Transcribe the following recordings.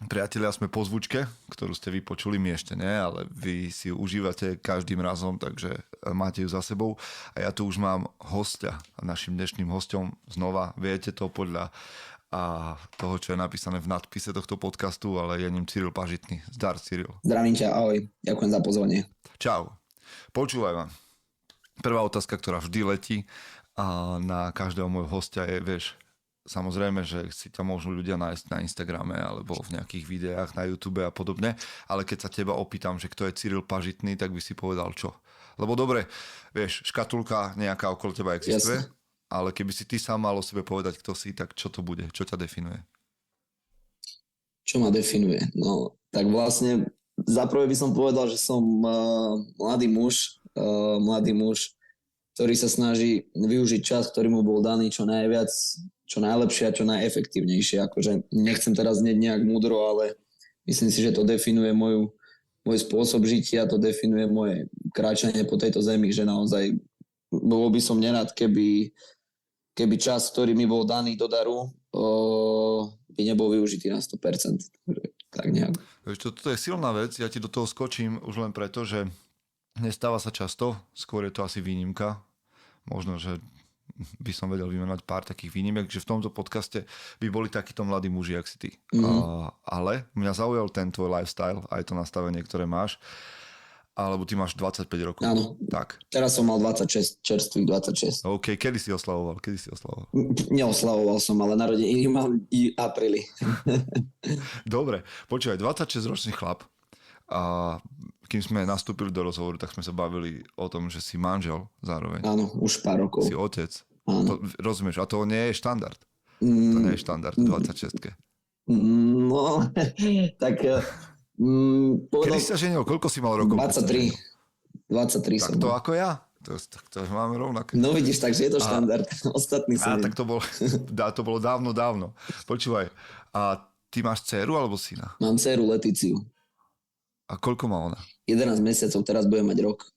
Priatelia, sme po zvučke, ktorú ste vypočuli, my ešte nie, ale vy si ju užívate každým razom, takže máte ju za sebou. A ja tu už mám hostia. A našim dnešným hosťom znova, viete to podľa toho, čo je napísané v nadpise tohto podcastu, ale je ním Cyril Pažitný. Zdar, Cyril. Zdravím ťa, ahoj. Ďakujem za pozvanie. Čau. Počúvaj ma. Prvá otázka, ktorá vždy letí a na každého môjho hostia je, vieš, samozrejme, že si ťa môžu ľudia nájsť na Instagrame alebo v nejakých videách na YouTube a podobne, ale keď sa teba opýtam, že kto je Cyril Pažitný, tak by si povedal čo? Lebo dobre, vieš, škatulka nejaká okolo teba existuje, jasne, ale keby si ty sám mal o sebe povedať, kto si, tak čo to bude? Čo ťa definuje? Čo ma definuje? No, tak vlastne za prvé by som povedal, že som mladý muž, ktorý sa snaží využiť čas, ktorý mu bol daný čo najviac, čo najlepšie a čo najefektívnejšie. Akože nechcem teraz znieť nejak múdro, ale myslím si, že to definuje môj spôsob žitia, to definuje moje kráčanie po tejto zemi, že naozaj bol by som nerad, keby čas, ktorý mi bol daný do daru, by nebol využitý na 100%. Tak nejak. Toto je silná vec, ja ti do toho skočím už len preto, že nestáva sa často, skôr je to asi výnimka. Možno, že by som vedel vymenovať pár takých výnimiek, že v tomto podcaste by boli takíto mladí muži, jak si ty. Ale mňa zaujal ten tvoj lifestyle, aj to nastavenie, ktoré máš. Alebo ty máš 25 rokov. Áno. Tak. Teraz som mal 26, čerstvých 26. OK, kedy si oslavoval? Neoslavoval som, ale narodeniny mám i apríli. Dobre, počúvaj, 26-ročný chlap. A kým sme nastúpili do rozhovoru, tak sme sa bavili o tom, že si manžel zároveň. Áno, už pár rokov. Si otec. Áno. Rozumieš, a to nie je štandard. To nie je štandard 26. No, tak... Kedy si sa ženil? Koľko si mal rokov? 23 tak som. To ako ja? To máme rovnaké. No vidíš, takže je to štandard. Ostatní som. Tak to bolo dávno. Počúvaj, a ty máš dceru alebo syna? Mám dceru Letíciu. A koľko má ona? 11 mesiacov, teraz bude mať rok.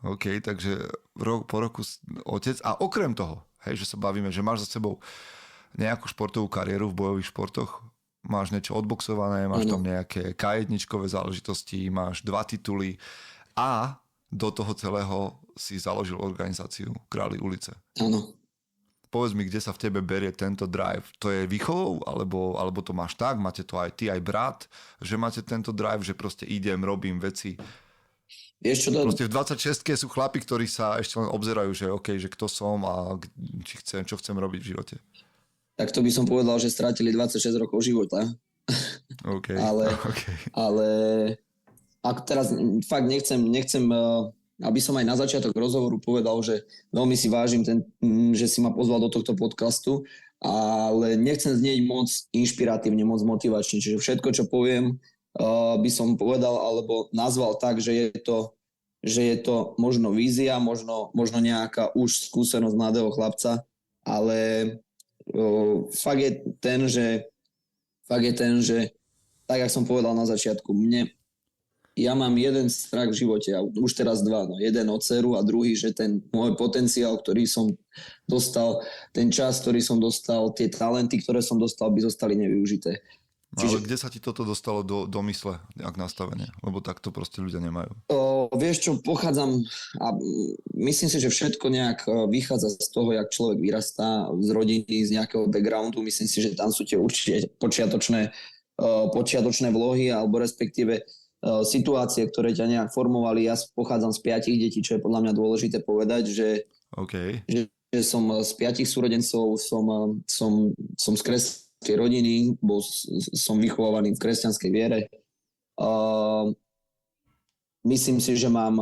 OK, takže po roku otec. A okrem toho, hej, že sa bavíme, že máš za sebou nejakú športovú kariéru v bojových športoch, máš niečo odboxované, máš tam nejaké K1-čkové záležitosti, máš 2 tituly a do toho celého si založil organizáciu Králi ulice. Áno. Povedz mi, kde sa v tebe berie tento drive. To je výchovou, alebo to máš tak, máte to aj ty, aj brat, že máte tento drive, že proste idem, robím veci. Vieš čo to... Proste v 26-ke sú chlapi, ktorí sa ešte len obzerajú, že OK, že kto som a čo chcem robiť v živote. Tak to by som povedal, že strátili 26 rokov života. OK. Ale ak teraz fakt nechcem, aby som aj na začiatok rozhovoru povedal, že veľmi si vážim že si ma pozval do tohto podcastu, ale nechcem znieť moc inšpiratívne, moc motivačne. Čiže všetko, čo poviem, by som povedal alebo nazval tak, že je to možno vízia, možno nejaká už skúsenosť mladého chlapca, ale fakt je ten, že tak, jak som povedal na začiatku, ja mám jeden strach v živote, a už teraz 2, no jeden od dceru a druhý, že ten môj potenciál, ktorý som dostal, ten čas, ktorý som dostal, tie talenty, ktoré som dostal, by zostali nevyužité. Ale kde sa ti toto dostalo do mysle, nejak nastavenie? Lebo takto proste ľudia nemajú. Vieš čo, pochádzam a myslím si, že všetko nejak vychádza z toho, jak človek vyrastá z rodiny, z nejakého backgroundu. Myslím si, že tam sú tie určite počiatočné vlohy alebo respektíve situácie, ktoré ťa nejak formovali. Ja pochádzam z 5 detí, čo je podľa mňa dôležité povedať, že som z 5 súrodencov, som z kresťanskej rodiny, som vychovávaný v kresťanskej viere. Myslím si, že mám,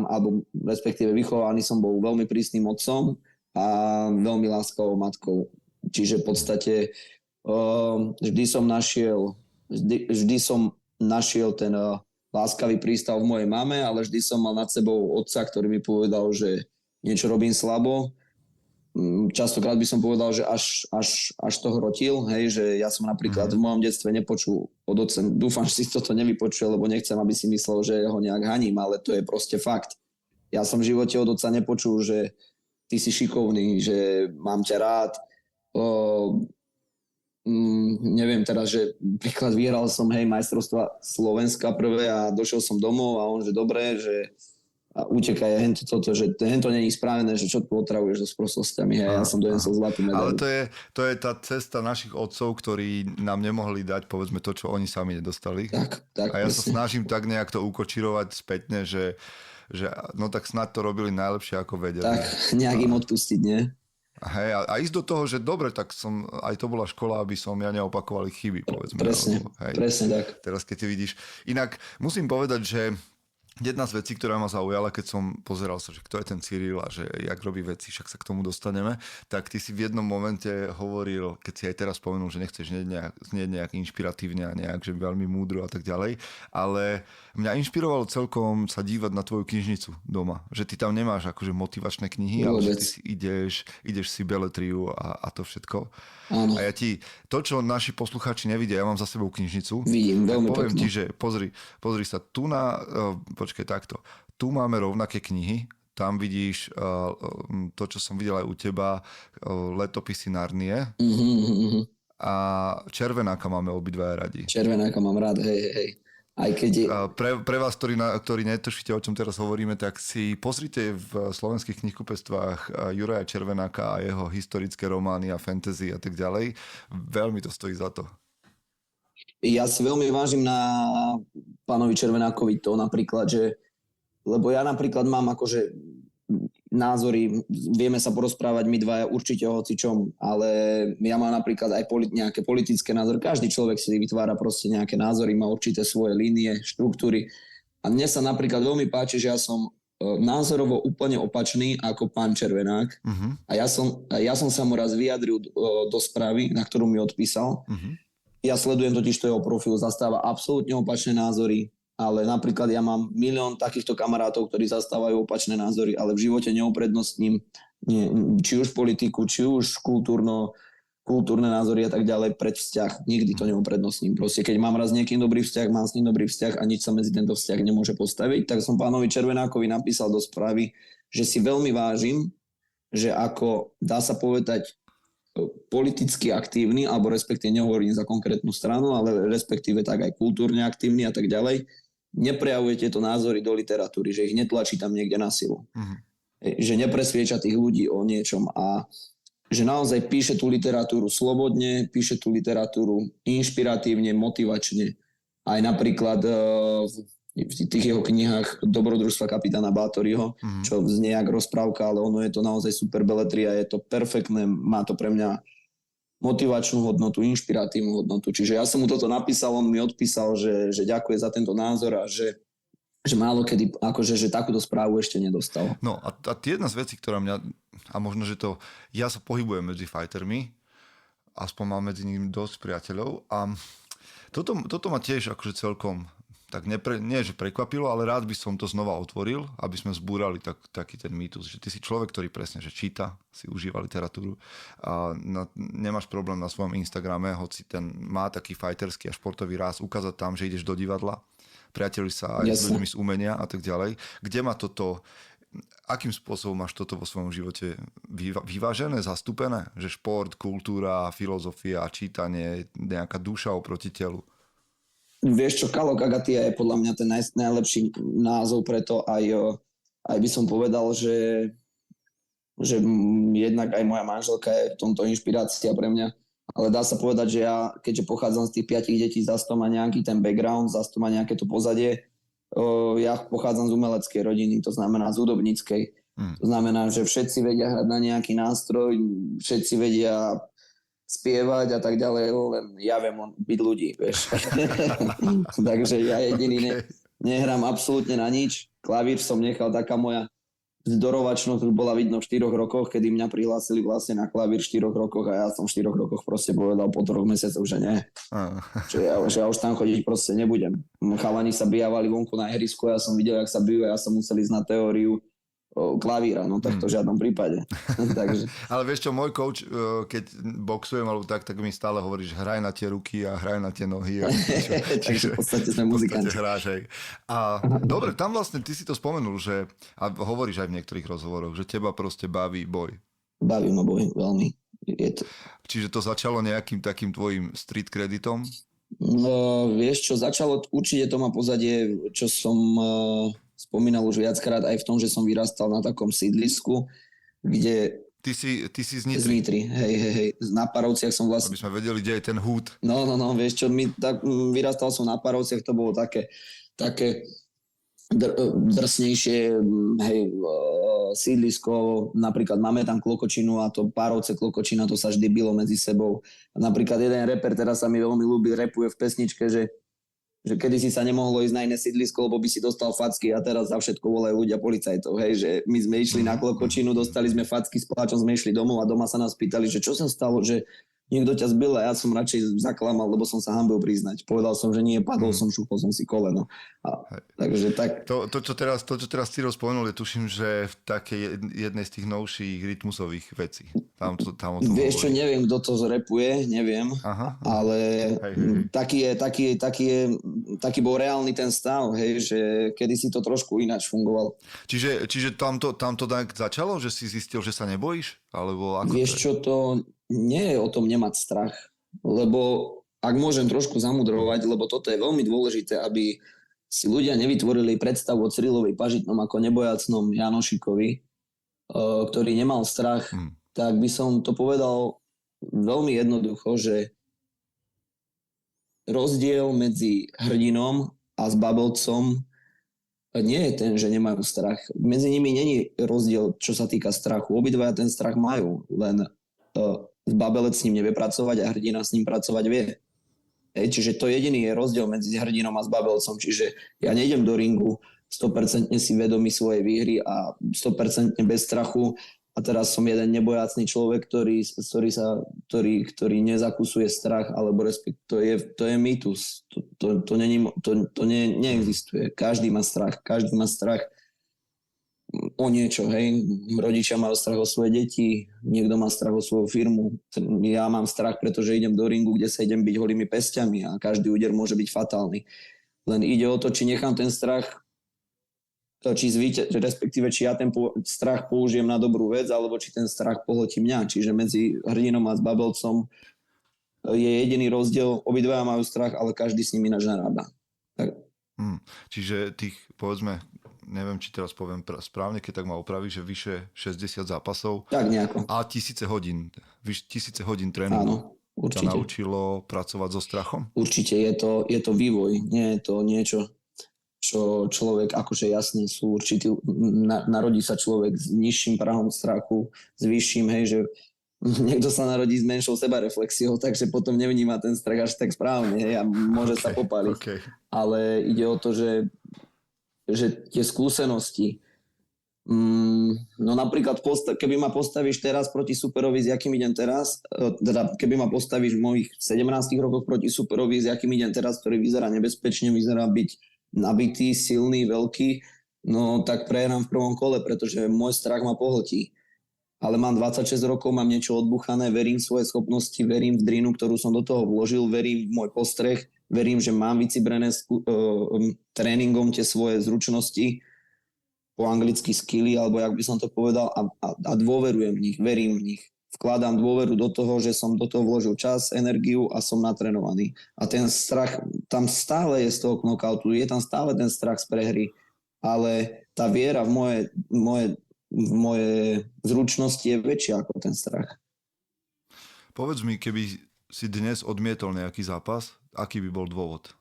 alebo respektíve vychovaný som bol veľmi prísnym otcom a veľmi láskavou matkou. Čiže v podstate vždy som našiel ten láskavý prístav v mojej mame, ale vždy som mal nad sebou otca, ktorý mi povedal, že niečo robím slabo. Častokrát by som povedal, že až to hrotil, hej, že ja som napríklad v mojom detstve nepočul od otca, dúfam, že si toto nevypočuje, lebo nechcem, aby si myslel, že ho nejak haním, ale to je proste fakt. Ja som v živote od otca nepočul, že ty si šikovný, že mám ťa rád. neviem teraz, že príklad vyhral som, majstrovstva Slovenska prvé a došiel som domov a on, že dobre, že a utekaj toto, že hento nie je spravené, že čo tu otravuješ so sprostosťami. Ja som donesol zlatú medailu. Ale to je tá cesta našich otcov, ktorí nám nemohli dať, povedzme, to, čo oni sami nedostali. Tak, a ja sa snažím tak nejak to ukočirovať spätne, že no tak snad to robili najlepšie, ako vedeli. Tak, nejak im odpustiť, nie? Hej, a ísť do toho, že dobre, tak aj to bola škola, aby som ja neopakoval ich chyby, povedzme. Presne tak. Teraz keď ty vidíš. Inak musím povedať, že jedna z vecí, ktorá ma zaujala, keď som pozeral sa, že kto je ten Cyril a že jak robí veci, však sa k tomu dostaneme, tak ty si v jednom momente hovoril, keď si aj teraz spomenul, že nechceš znieť nejak inšpiratívne a nejak, že veľmi múdro a tak ďalej, ale mňa inšpirovalo celkom sa dívať na tvoju knižnicu doma, že ty tam nemáš akože motivačné knihy, ale že ty si ideš si beletriu a to všetko. Áno. A ja to, čo naši poslucháči nevidia, ja mám za sebou knižnicu. Vidím, veľmi poviem pekno. ti, že pozri sa, počkaj takto, tu máme rovnaké knihy, tam vidíš to, čo som videl aj u teba, letopisy Narnie. A Červenáka máme obidvaja radi. Červenáka mám rád, hej. Aj keď je... Pre vás, ktorí netušíte, o čom teraz hovoríme, tak si pozrite v slovenských knihkupectvách Juraja Červenáka a jeho historické romány a fantasy a tak ďalej. Veľmi to stojí za to. Ja si veľmi vážim na pánovi Červenákovi to napríklad, že lebo ja napríklad mám akože názory, vieme sa porozprávať my dvaja určite o hocičom, ale ja mám napríklad aj nejaké politické názory. Každý človek si vytvára proste nejaké názory, má určité svoje línie, štruktúry. A mne sa napríklad veľmi páči, že ja som názorovo úplne opačný ako pán Červenák. A ja som sa mu raz vyjadril do správy, na ktorú mi odpísal. Ja sledujem totiž jeho profil, zastáva absolútne opačné názory, ale napríklad ja mám milión takýchto kamarátov, ktorí zastávajú opačné názory, ale v živote neuprednostním či už politiku, či už kultúrne názory a tak ďalej pred vzťah. Nikdy to neuprednostním. Proste keď mám raz niekým dobrý vzťah, mám s ním dobrý vzťah a nič sa medzi tento vzťah nemôže postaviť, tak som pánovi Červenákovi napísal do správy, že si veľmi vážim, že ako dá sa povedať politicky aktívny, alebo respektíve nehovorím za konkrétnu stranu, ale respektíve tak aj kultúrne aktívny a tak ďalej, neprejavuje tieto názory do literatúry, že ich netlačí tam niekde na silu. Že nepresvieča tých ľudí o niečom a že naozaj píše tú literatúru slobodne, píše tú literatúru inšpiratívne, motivačne. Aj napríklad v tých jeho knihách Dobrodružstva kapitána Bátoryho, čo znie jak rozprávka, ale ono je to naozaj super beletria, je to perfektné, má to pre mňa motivačnú hodnotu, inšpiratívnu hodnotu. Čiže ja som mu toto napísal, on mi odpísal, že ďakuje za tento názor a že málo kedy, akože, že takúto správu ešte nedostal. No a jedna z vecí, ktorá mňa, a možno, že to, ja sa pohybujem medzi fightermi, aspoň mám medzi nimi dosť priateľov a toto ma tiež akože celkom tak nie, že prekvapilo, ale rád by som to znova otvoril, aby sme zbúrali taký ten mýtus, že ty si človek, ktorý presne, že číta, si užíva literatúru a nemáš problém na svojom Instagrame, hoci ten má taký fighterský a športový ráz, ukázať tam, že ideš do divadla, priateľi sa aj s ľuďmi z umenia a tak ďalej. Kde má toto, akým spôsobom máš toto vo svojom živote vyvážené, zastúpené? Že šport, kultúra, filozofia, čítanie, nejaká duša oproti telu? Vieš čo, Kalo Kagatia je podľa mňa ten najlepší názov, preto aj by som povedal, že jednak aj moja manželka je v tomto inšpirácia pre mňa, ale dá sa povedať, že ja, keďže pochádzam z tých 5 detí, zase to má nejaký ten background, zase to má nejaké to pozadie, ja pochádzam z umeleckej rodiny, to znamená z hudobníckej. To znamená, že všetci vedia hrať na nejaký nástroj, všetci vedia spievať a tak ďalej, len ja viem byť ľudí, vieš. Takže ja jediný nehrám absolútne na nič. Klavír som nechal, taká moja vzdorovačnosť už bola vidno v 4 rokoch, kedy mňa prihlásili vlastne na klavír v 4 rokoch a ja som v 4 rokoch proste povedal po 3 mesiacoch, že nie. Že ja už tam chodiť proste nebudem. Chalani sa bijavali vonku na ihrisku, ja som videl, jak sa bijú, ja som musel ísť na teóriu klavíra, no tak to v žiadnom prípade. Takže. Ale vieš čo, môj coach, keď boxujem alebo tak mi stále hovorí, že hraj na tie ruky a hraj na tie nohy. Takže v podstate sme muzikanti. A dobre, tam vlastne ty si to spomenul, že, a hovoríš aj v niektorých rozhovoroch, že teba proste baví boj. Baví ma boj, veľmi. Je to, Čiže to začalo nejakým takým tvojim street kreditom? no, vieš čo, začalo, určite to má pozadie, čo som spomínal už viackrát aj v tom, že som vyrastal na takom sídlisku, kde Ty si z z Nitry, Nitry, hej, na Parovciach som aby vlastne, sme vedeli, kde je ten húd. no, vieš čo, vyrastal som na Parovciach, to bolo také drsnejšie, hej, sídlisko, napríklad máme tam Klokočinu a to Párovce Klokočina, to sa vždy bylo medzi sebou. A napríklad jeden reper, teraz sa mi veľmi ľúbi, repuje v pesničke, že kedysi sa nemohlo ísť na iné sídlisko, lebo by si dostal facky a teraz za všetko volajú ľudia policajtov, hej, že my sme išli na Klokočinu, dostali sme facky, s pláčom sme išli domov a doma sa nás pýtali, že čo sa stalo, že niekto ťa zbil a ja som radšej zaklamal, lebo som sa hanbil priznať. Povedal som, že nie, padol som, šúpol som si koleno. Takže tak. To, čo teraz Ciro spomenul, je tuším, že v takej jednej z tých novších rytmusových vecí. Tam Vieš čo, neviem, kto to zrepuje, neviem, ale taký bol reálny ten stav, hej, že kedysi to trošku ináč fungovalo. Čiže tam to tak začalo, že si zistil, že sa nebojíš? Alebo ako Vieš čo, to nie je o tom nemať strach, lebo ak môžem trošku zamudrovať, lebo toto je veľmi dôležité, aby si ľudia nevytvorili predstavu o Cyrilovi Pažitnom ako nebojacnom Janošikovi, ktorý nemal strach, tak by som to povedal veľmi jednoducho, že rozdiel medzi hrdinom a zbabelcom nie je ten, že nemajú strach. Medzi nimi není rozdiel, čo sa týka strachu. Obidvaja ten strach majú, len zbabelec s ním nevie pracovať a hrdina s ním pracovať vie. Čiže to jediný je rozdiel medzi hrdinom a zbabelcom. Čiže ja nejdem do ringu 100% si vedomý svojej výhry a 100% bez strachu. A teraz som jeden nebojácný človek, ktorý nezakusuje strach, alebo to je mýtus. To neexistuje. Každý má strach o niečo, hej. Rodičia majú strach o svoje deti, niekto má strach o svoju firmu. Ja mám strach, pretože idem do ringu, kde sa idem byť holými pesťami a každý úder môže byť fatálny. Len ide o to, či nechám ten strach, respektíve či ja ten strach použijem na dobrú vec, alebo či ten strach pohltí mňa. Čiže medzi hrdinom a zbabelcom je jediný rozdiel. Obidvaja majú strach, ale každý s ním ináč narába. Tak. Čiže tých, povedzme, neviem, či teraz poviem správne, keď tak ma opravíš, že vyše 60 zápasov. Tak nejako. A tisíce hodín tréningu. Áno, určite. Ťa naučilo pracovať so strachom? Určite, je to vývoj. Nie je to niečo, čo človek, akože jasne sú určitý, narodí sa človek s nižším prahom strachu, s vyšším, hej, že niekto sa narodí s menšou sebareflexiou, takže potom nevníma ten strach až tak správne, hej, a môže sa popáliť. Okay. Ale ide o to, že tie skúsenosti, no napríklad keby ma postavíš teraz proti superovi, s jakým idem teraz, teda keby ma postavíš v mojich 17 rokoch proti superovi, s jakým idem teraz, ktorý vyzerá nebezpečne, vyzerá byť nabitý, silný, veľký, no tak prehrám v prvom kole, pretože môj strach ma pohltí. Ale mám 26 rokov, mám niečo odbuchané, verím v svoje schopnosti, verím v drinu, ktorú som do toho vložil, verím v môj postreh, verím, že mám vycibrené tréningom tie svoje zručnosti, po anglicky skilly, alebo jak by som to povedal, a dôverujem v nich, verím v nich. Vkladám dôveru do toho, že som do toho vložil čas, energiu a som natrenovaný. A ten strach tam stále je z toho knockoutu, je tam stále ten strach z prehry, ale tá viera v moje zručnosti je väčšia ako ten strach. Povedz mi, keby si dnes odmietol nejaký zápas, aký by bol dôvod?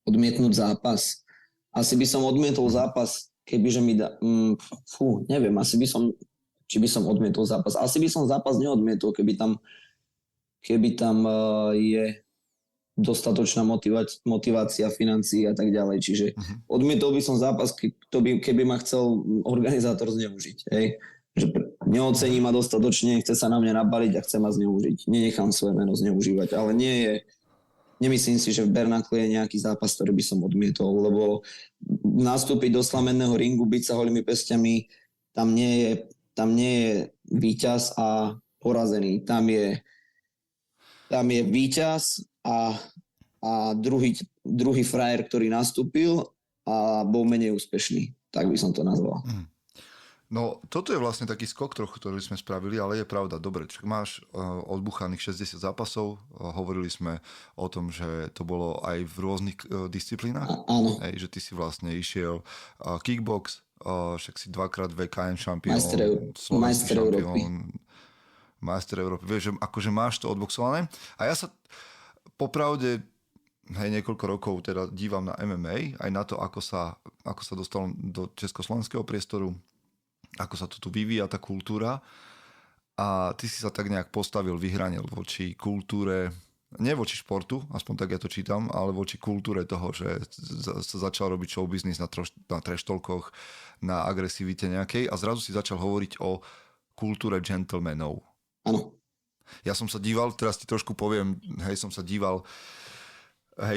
Odmietnúť zápas. Asi by som odmietol zápas, kebyže mi neviem, či by som odmietol zápas. Asi by som zápas neodmietol, keby tam je dostatočná motivácia, financií a tak ďalej. Čiže odmietol by som zápas, keby ma chcel organizátor zneužiť. Hej? Že neocení ma dostatočne, chce sa na mňa nabaliť a chce ma zneužiť. Nenechám svoje meno zneužívať, ale nemyslím si, že v Bernakle je nejaký zápas, ktorý by som odmietol, lebo nastúpiť do slamenného ringu, byť sa holými pestiami, tam nie je víťaz a porazený. Tam je víťaz a druhý frajer, ktorý nastúpil a bol menej úspešný. Tak by som to nazval. No, toto je vlastne taký skok trochu, ktorý sme spravili, ale je pravda. Dobre, čak máš odbuchaných 60 zápasov. Hovorili sme o tom, že to bolo aj v rôznych disciplínach. Áno. Hej, že ty si vlastne išiel kickbox, však si dvakrát VKM šampión, Majster Európy. Majster Európy. Vieš, že akože máš to odboxované. A ja sa popravde niekoľko rokov teda dívam na MMA, aj na to, ako sa dostal do československého priestoru, ako sa to tu vyvíja, tá kultúra. A ty si sa tak nejak postavil, vyhranil voči kultúre, nie voči športu, aspoň tak ja to čítam, ale voči kultúre toho, že sa začal robiť show business na treštolkoch, na agresivite nejakej a zrazu si začal hovoriť o kultúre gentlemanov. Áno. Ja som sa díval, teraz ti trošku poviem, som sa díval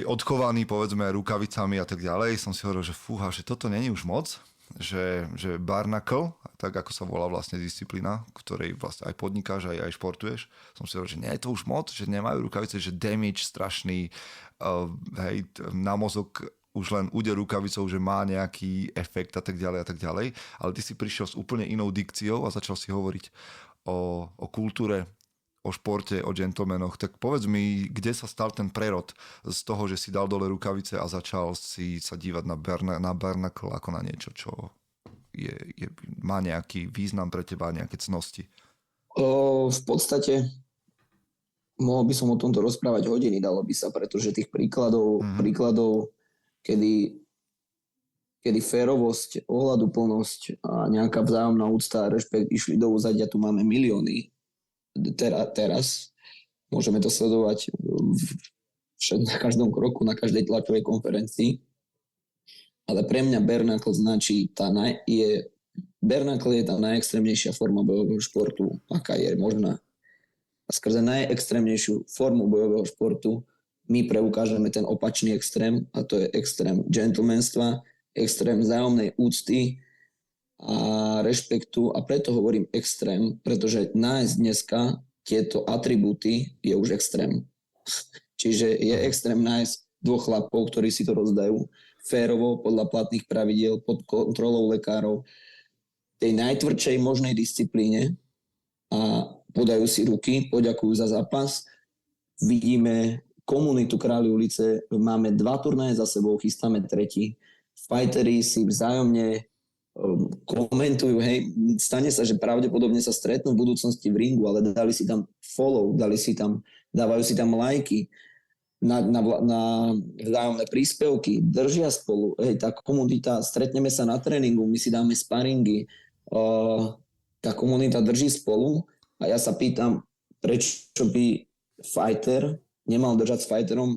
odchovaný, povedzme, rukavicami a tak ďalej. Som si hovoril, že fúha, že toto není už moc, že bare knuckle, tak ako sa volá vlastne disciplína, ktorej vlastne aj podnikáš, aj športuješ. Som si hovoril, že nie je to už moc, že nemajú rukavice, že damage strašný, na mozog už len úder rukavicou, že má nejaký efekt a tak ďalej a tak ďalej. Ale ty si prišiel s úplne inou dikciou a začal si hovoriť o kultúre, o športe, o gentlemanoch, tak povedz mi, kde sa stal ten prerod z toho, že si dal dole rukavice a začal si sa dívať na bare knuckle ako na niečo, čo má nejaký význam pre teba, nejaké cnosti? V podstate mohol by som o tomto rozprávať hodiny, dalo by sa, pretože tých príkladov, kedy férovosť, ohľaduplnosť a nejaká vzájomná úcta a rešpekt išli do úzadia, tu máme milióny. Teraz môžeme to sledovať na každom kroku, na každej tlačovej konferencii. Ale pre mňa bare knuckle značí bare knuckle je tá najextrémnejšia forma bojového športu, aká je možná. A skrze najextrémnejšiu formu bojového športu my preukážeme ten opačný extrém, a to je extrém gentlemanstva, extrém vzájomnej úcty a rešpektu, a preto hovorím extrém, pretože nájsť dneska tieto atribúty je už extrém. Čiže je extrém nájsť dvoch chlapov, ktorí si to rozdajú férovo, podľa platných pravidiel, pod kontrolou lekárov, tej najtvrdšej možnej disciplíne a podajú si ruky, poďakujú za zápas. Vidíme komunitu Králi ulice, máme 2 turnaje za sebou, chystáme 3. Fighteri si vzájomne komentujú, stane sa, že pravdepodobne sa stretnú v budúcnosti v ringu, ale dali si tam follow, dávajú si tam lajky na vzájomné príspevky, držia spolu, tá komunita, stretneme sa na tréningu, my si dáme sparingy, tá komunita drží spolu a ja sa pýtam, prečo by fighter nemal držať s fighterom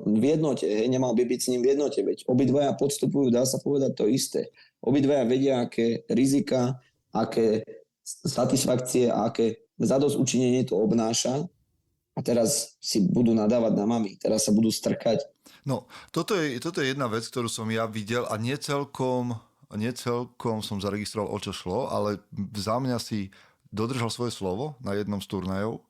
v jednote, nemal by byť s ním v jednote, veď obidvaja podstupujú, dá sa povedať, to isté. Obidvaja vedia, aké rizika, aké satisfakcie a aké zadosťučinenie to obnáša a teraz si budú nadávať na mami, teraz sa budú strkať. No, toto je jedna vec, ktorú som ja videl a nie celkom som zaregistroval, o čo šlo, ale za mňa si dodržal svoje slovo na jednom z turnajov,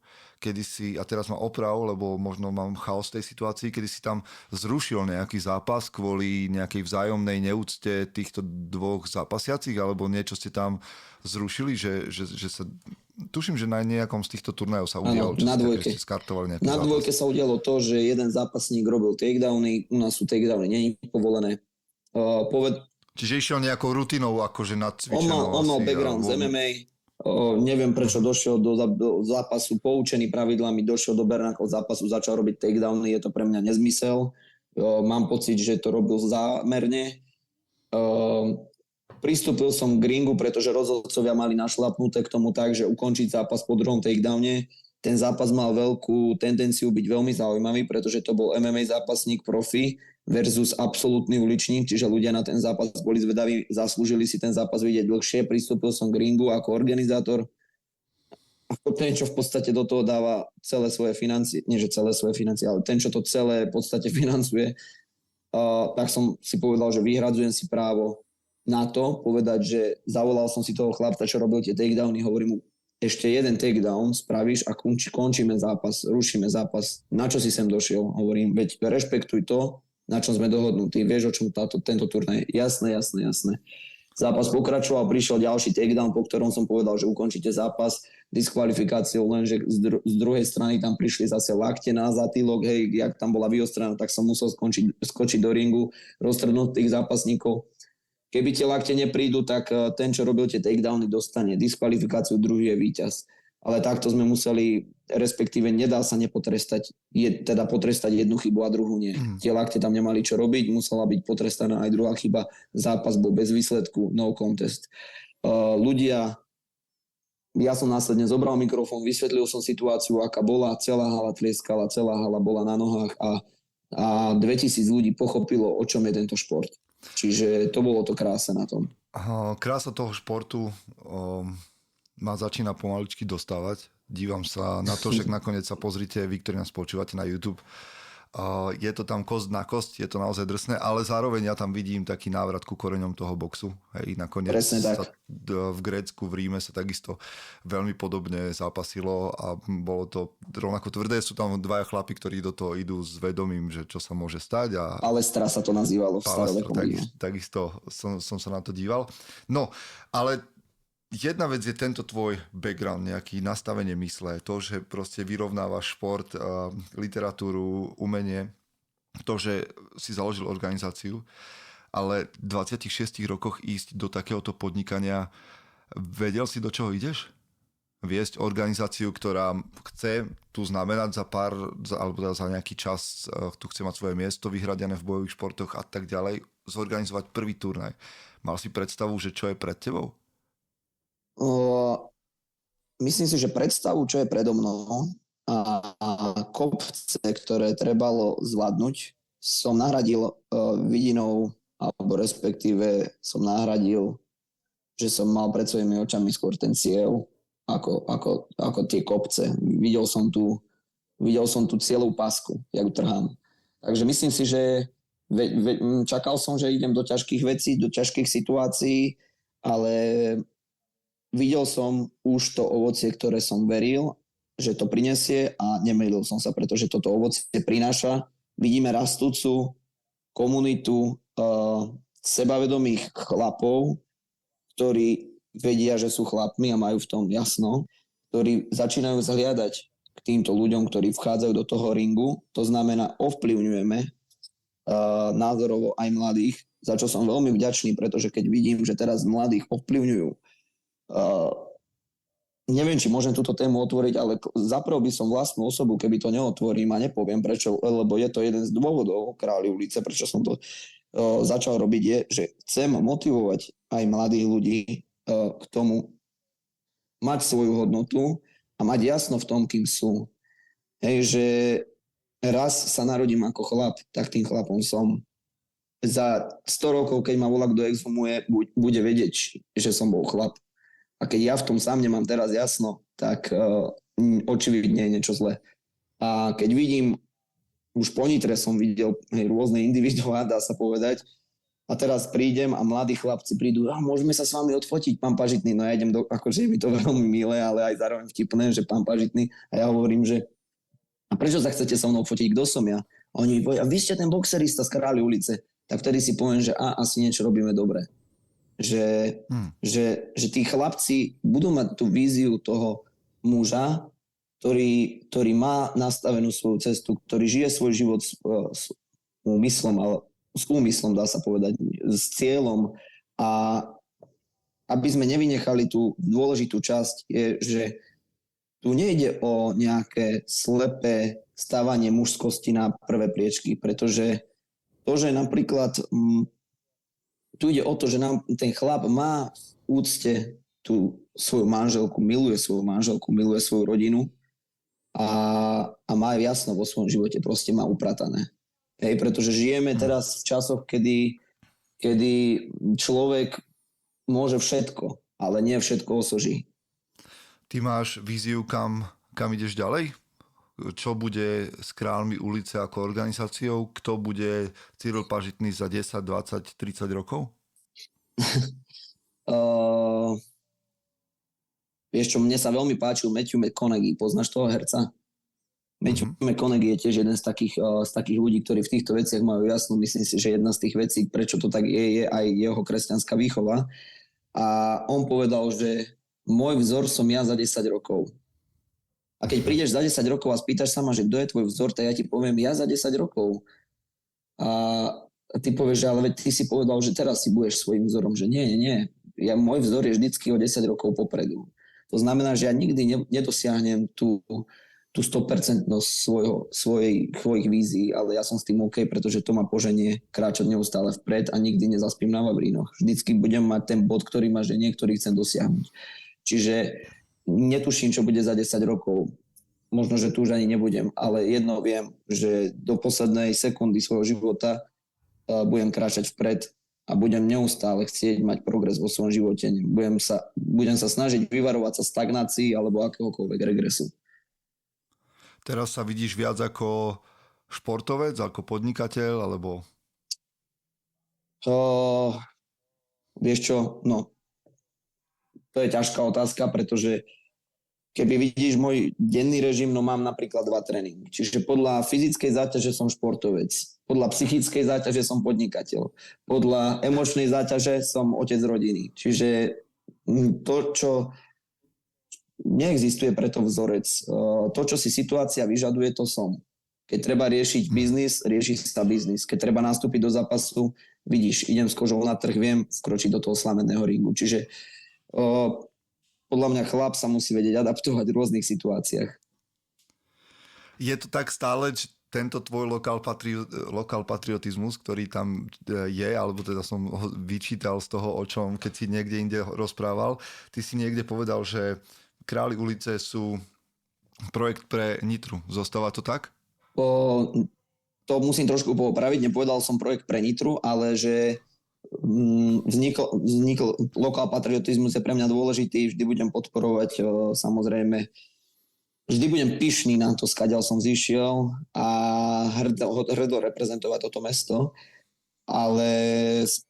kedysi, a teraz ma oprav, lebo možno mám chaos tej situácii, kedy si tam zrušil nejaký zápas kvôli nejakej vzájomnej neúcte týchto dvoch zápasiacich, alebo niečo ste tam zrušili, že sa... Tuším, že na nejakom z týchto turnajov sa udialo, na dvojke. Na dvojke sa udialo to, že jeden zápasník robil takedowny, u nás sú takedowny, nie je povolené. Čiže išiel nejakou rutinou, akože nadcvičenou. On mal background z MMA, neviem prečo došiel do zápasu poučený pravidlami, došiel do bare knuckle zápasu, začal robiť takedowny, je to pre mňa nezmysel. Mám pocit, že to robil zámerne. Pristúpil som k ringu, pretože rozhodcovia mali našlapnuté k tomu tak, že ukončiť zápas po druhom takedowne. Ten zápas mal veľkú tendenciu byť veľmi zaujímavý, pretože to bol MMA zápasník profi versus absolútny uličník, čiže ľudia na ten zápas boli zvedaví, zaslúžili si ten zápas vidieť dlhšie. Pristúpil som k ringu ako organizátor a ten, čo v podstate do toho dáva celé svoje financie, nie že celé svoje financie, ale ten, čo to celé v podstate financuje, tak som si povedal, že vyhradzujem si právo na to, povedať, že zavolal som si toho chlapca, čo robil tie takedowny, hovorím mu, ešte jeden takedown spravíš a končíme zápas, rušíme zápas. Na čo si sem došiel? Hovorím, veď rešpektuj to, na čom sme dohodnutí. Vieš, o čom tento turnaj? Jasné. Zápas pokračoval, prišiel ďalší takedown, po ktorom som povedal, že ukončíte zápas diskvalifikáciou, lenže z druhej strany tam prišli zase lakte na zatýlok, hej, jak tam bola vyostrená, tak som musel skočiť do ringu, roztrhnúť tých zápasníkov. Keby tie lakte neprídu, tak ten, čo robil tie takedowny, dostane diskvalifikáciu, druhý je víťaz. Ale takto sme museli, respektíve nedá sa nepotrestať, teda potrestať jednu chybu a druhú nie. Tie lakte tam nemali čo robiť, musela byť potrestaná aj druhá chyba. Zápas bol bez výsledku, no contest. Ľudia, ja som následne zobral mikrofón, vysvetlil som situáciu, aká bola, celá hala tlieskala, celá hala bola na nohách a 2000 ľudí pochopilo, o čom je tento šport. Čiže to bolo to krása na tom. Krása toho športu ma začína pomaličky dostávať. Dívam sa na to, že nakoniec sa pozrite, vy, ktorí nás počúvate na YouTube. Je to tam kosť na kosť, je to naozaj drsné, ale zároveň ja tam vidím taký návrat ku koreňom toho boxu. Hej, nakoniec v Grécku, v Ríme sa takisto veľmi podobne zápasilo a bolo to rovnako tvrdé. Sú tam dvaja chlapi, ktorí do toho idú s vedomím, že čo sa môže stať. Palestra sa to nazývalo v starovekom Ríme. Takisto som sa na to díval. No, ale jedna vec je tento tvoj background, nejaký nastavenie mysle, to, že proste vyrovnávaš šport, literatúru, umenie, to, že si založil organizáciu, ale v 26 rokoch ísť do takéhoto podnikania, vedel si, do čoho ideš? Viesť organizáciu, ktorá chce tu znamenať alebo za nejaký čas, tu chce mať svoje miesto vyhradené v bojových športoch a tak ďalej, zorganizovať prvý turnaj. Mal si predstavu, že čo je pred tebou? Myslím si, že predstavu, čo je predo mnou a kopce, ktoré trebalo zvládnuť, som nahradil vidinou, alebo respektíve som nahradil, že som mal pred svojimi očami skôr ten cieľ, ako tie kopce. Videl som tú cieľovú pásku, jak trhám. Takže myslím si, že čakal som, že idem do ťažkých vecí, do ťažkých situácií, ale videl som už to ovocie, ktoré som veril, že to prinesie a nemýlil som sa, pretože toto ovocie prináša. Vidíme rastúcu komunitu sebavedomých chlapov, ktorí vedia, že sú chlapmi a majú v tom jasno, ktorí začínajú zhliadať k týmto ľuďom, ktorí vchádzajú do toho ringu. To znamená, ovplyvňujeme názorovo aj mladých, za čo som veľmi vďačný, pretože keď vidím, že teraz mladých ovplyvňujú, neviem, či môžem túto tému otvoriť, ale zaprel by som vlastnú osobu, keby to neotvorím a nepoviem prečo, lebo je to jeden z dôvodov Králi ulice, prečo som to začal robiť, je, že chcem motivovať aj mladých ľudí k tomu mať svoju hodnotu a mať jasno v tom, kým sú. Hej, že raz sa narodím ako chlap, tak tým chlapom som. Za 100 rokov, keď ma volá kto exhumuje, bude vedieť, že som bol chlap. A keď ja v tom sám nemám teraz jasno, tak očividne je niečo zlé. A keď vidím, už po Nitre som videl rôzne individuá, dá sa povedať, a teraz prídem a mladí chlapci prídu, môžeme sa s vami odfotiť, pán Pažitný. No ja idem akože je mi to veľmi milé, ale aj zároveň vtipné, že pán Pažitný. A ja hovorím, že a prečo sa chcete so mnou fotiť, kto som ja? A oni mi povedia, vy ste ten boxerista z Králi ulice. Tak vtedy si poviem, že asi niečo robíme dobre. Že tí chlapci budú mať tú víziu toho muža, ktorý má nastavenú svoju cestu, ktorý žije svoj život s úmyslom, dá sa povedať, s cieľom. A aby sme nevynechali tú dôležitú časť, je, že tu nejde o nejaké slepé stávanie mužskosti na prvé priečky, pretože to, že napríklad tu ide o to, že nám ten chlap má v úcte tú svoju manželku, miluje svoju rodinu a má jasno vo svojom živote, proste má upratané. Hej, pretože žijeme teraz v časoch, kedy človek môže všetko, ale nie všetko osoží. Ty máš víziu, kam ideš ďalej? Čo bude s Kráľmi ulice ako organizáciou? Kto bude Cyril Pažitný za 10, 20, 30 rokov? Vieš čo, mne sa veľmi páčil Matthew McConaughey. Poznáš toho herca? Matthew McConaughey je tiež jeden z takých ľudí, ktorí v týchto veciach majú jasno. Myslím si, že jedna z tých vecí, prečo to tak je aj jeho kresťanská výchova. A on povedal, že môj vzor som ja za 10 rokov. A keď prídeš za 10 rokov a spýtaš sa ma, že kto je tvoj vzor, tak ja ti poviem, ja za 10 rokov. A ty povieš, že ale veď ty si povedal, že teraz si budeš svojím vzorom, že nie. Môj vzor je vždycky o 10 rokov popredu. To znamená, že ja nikdy nedosiahnem tú 100% svojich vízií, ale ja som s tým OK, pretože to ma poženie kráčať neustále vpred a nikdy nezaspím na vavrínoch. Vždycky budem mať ten bod, ktorý ma ženie, ktorý chcem dosiahnuť. Čiže netuším, čo bude za 10 rokov. Možno, že tu už ani nebudem, ale jedno viem, že do poslednej sekundy svojho života budem kráčať vpred a budem neustále chcieť mať progres vo svojom živote. Budem sa snažiť vyvarovať sa stagnácii alebo akéhokoľvek regresu. Teraz sa vidíš viac ako športovec, ako podnikateľ, alebo... Vieš čo, no, to je ťažká otázka, pretože keby vidíš môj denný režim, no mám napríklad 2 tréningy. Čiže podľa fyzickej záťaže som športovec, podľa psychickej záťaže som podnikateľ, podľa emočnej záťaže som otec rodiny. Čiže to, čo neexistuje preto vzorec. To, čo si situácia vyžaduje, to som. Keď treba riešiť biznis, rieši sa biznis. Keď treba nastúpiť do zápasu, vidíš, idem s kožou na trh, viem vkročiť do toho slamenného ringu. Čiže podľa mňa chlap sa musí vedieť adaptovať v rôznych situáciách. Je to tak stále, že tento tvoj lokál patriotizmus, ktorý tam je, alebo teda som ho vyčítal z toho, o čom, keď si niekde inde rozprával, ty si niekde povedal, že Králi ulice sú projekt pre Nitru. Zostáva to tak? To musím trošku popraviť. Nepovedal som projekt pre Nitru, ale že vznikol lokál patriotizmus je pre mňa dôležitý. Vždy budem podporovať, samozrejme, vždy budem pyšný na to, skadiaľ som zišiel a hrdo reprezentovať toto mesto. Ale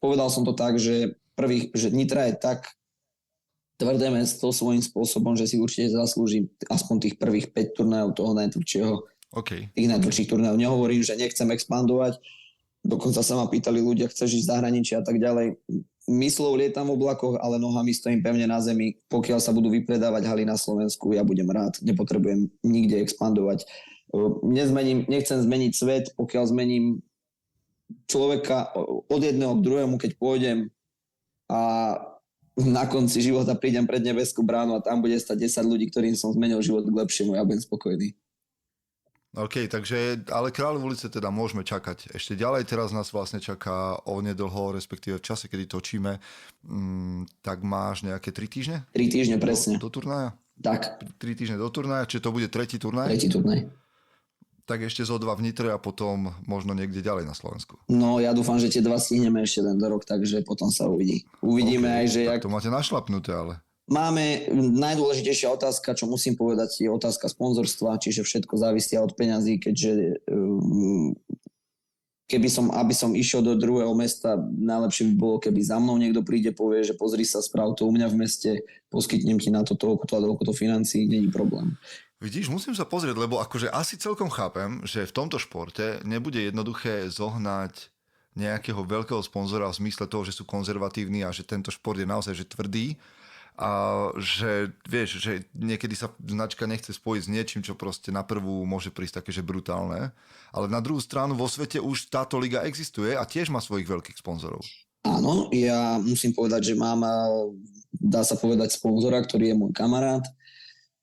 povedal som to tak, že Nitra je tak tvrdé mesto svojím spôsobom, že si určite zaslúži aspoň tých prvých 5 turnajov toho najtvrdšieho. Tých najtvrdších turnajov. Nehovorím, že nechcem expandovať. Dokonca sa ma pýtali ľudia, chceš ísť zahraničia a tak ďalej. Myslou lietam v oblakoch, ale nohami stojím pevne na zemi. Pokiaľ sa budú vypredávať haly na Slovensku, ja budem rád. Nepotrebujem nikde expandovať. Nechcem zmeniť svet, pokiaľ zmením človeka od jedného k druhému, keď pôjdem a na konci života prídem pred nebeskú bránu a tam bude stať 10 ľudí, ktorým som zmenil život k lepšiemu, ja budem spokojný. OK, takže, ale Kráľov ulice teda môžeme čakať. Ešte ďalej teraz nás vlastne čaká onedlho, respektíve v čase, kedy točíme, tak máš nejaké 3 týždne? 3 týždne, presne. Do turnaja? Tak. 3 týždne do turnaja, čiže to bude 3. turnaj? 3. turnaj. Tak ešte zo 2 v Nitre a potom možno niekde ďalej na Slovensku. No ja dúfam, že tie 2 stihneme ešte ten rok, takže potom sa uvidí. Uvidíme aj, že... Tak to máte našlapnuté, ale... Máme, najdôležitejšia otázka, čo musím povedať, je otázka sponzorstva, čiže všetko závisia od peňazí, keďže aby som išiel do druhého mesta, najlepšie by bolo, keby za mnou niekto príde, povie, že pozri sa, správ to u mňa v meste, poskytnem ti na to toľko financií, není problém. Vidíš, musím sa pozrieť, lebo akože asi celkom chápem, že v tomto športe nebude jednoduché zohnať nejakého veľkého sponzora v zmysle toho, že sú konzervatívni a že tento šport je naozaj že tvrdý a že vieš, že niekedy sa značka nechce spojiť s niečím, čo proste na prvú môže prísť také, že brutálne. Ale na druhú stranu vo svete už táto liga existuje a tiež má svojich veľkých sponzorov. Áno, ja musím povedať, že mám, dá sa povedať, sponzora, ktorý je môj kamarát.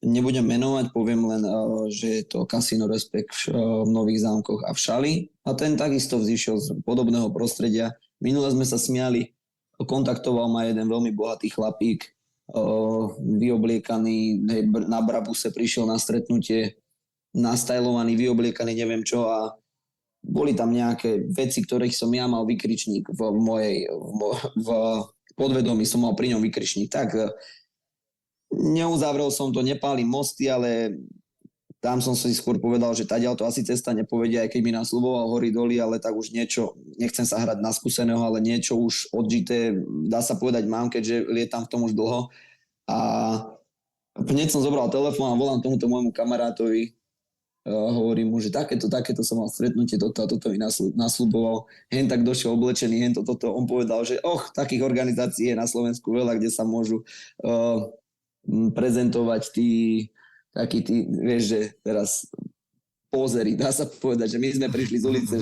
Nebudem menovať, poviem len, že je to Casino Respekt v Nových Zámkoch a v Šali. A ten takisto vzýšiel z podobného prostredia. Minule sme sa smiali, kontaktoval ma jeden veľmi bohatý chlapík, vyobliekaný, na Brabuse prišiel na stretnutie, nastajlovaný, vyobliekaný, neviem čo a boli tam nejaké veci, ktorých som ja mal vykričník v podvedomí, som mal pri ňom vykričník. Tak neuzavrel som to, nepálim mosty, ale tam som si skôr povedal, že tadiaľ to asi cesta nepovedia, aj keď mi nasľuboval hory doly, ale tak už niečo, nechcem sa hrať na skúseného, ale niečo už odžité, dá sa povedať, mám, keďže lietam v tom už dlho. A hneď som zobral telefón a volám tomuto môjmu kamarátovi hovorím mu, že takéto som mal stretnutie, toto mi nasľuboval. Hen tak došiel oblečený, toto. On povedal, že takých organizácií je na Slovensku veľa, kde sa môžu prezentovať takí tí, vieš, že teraz pózery, dá sa povedať, že my sme prišli z ulice,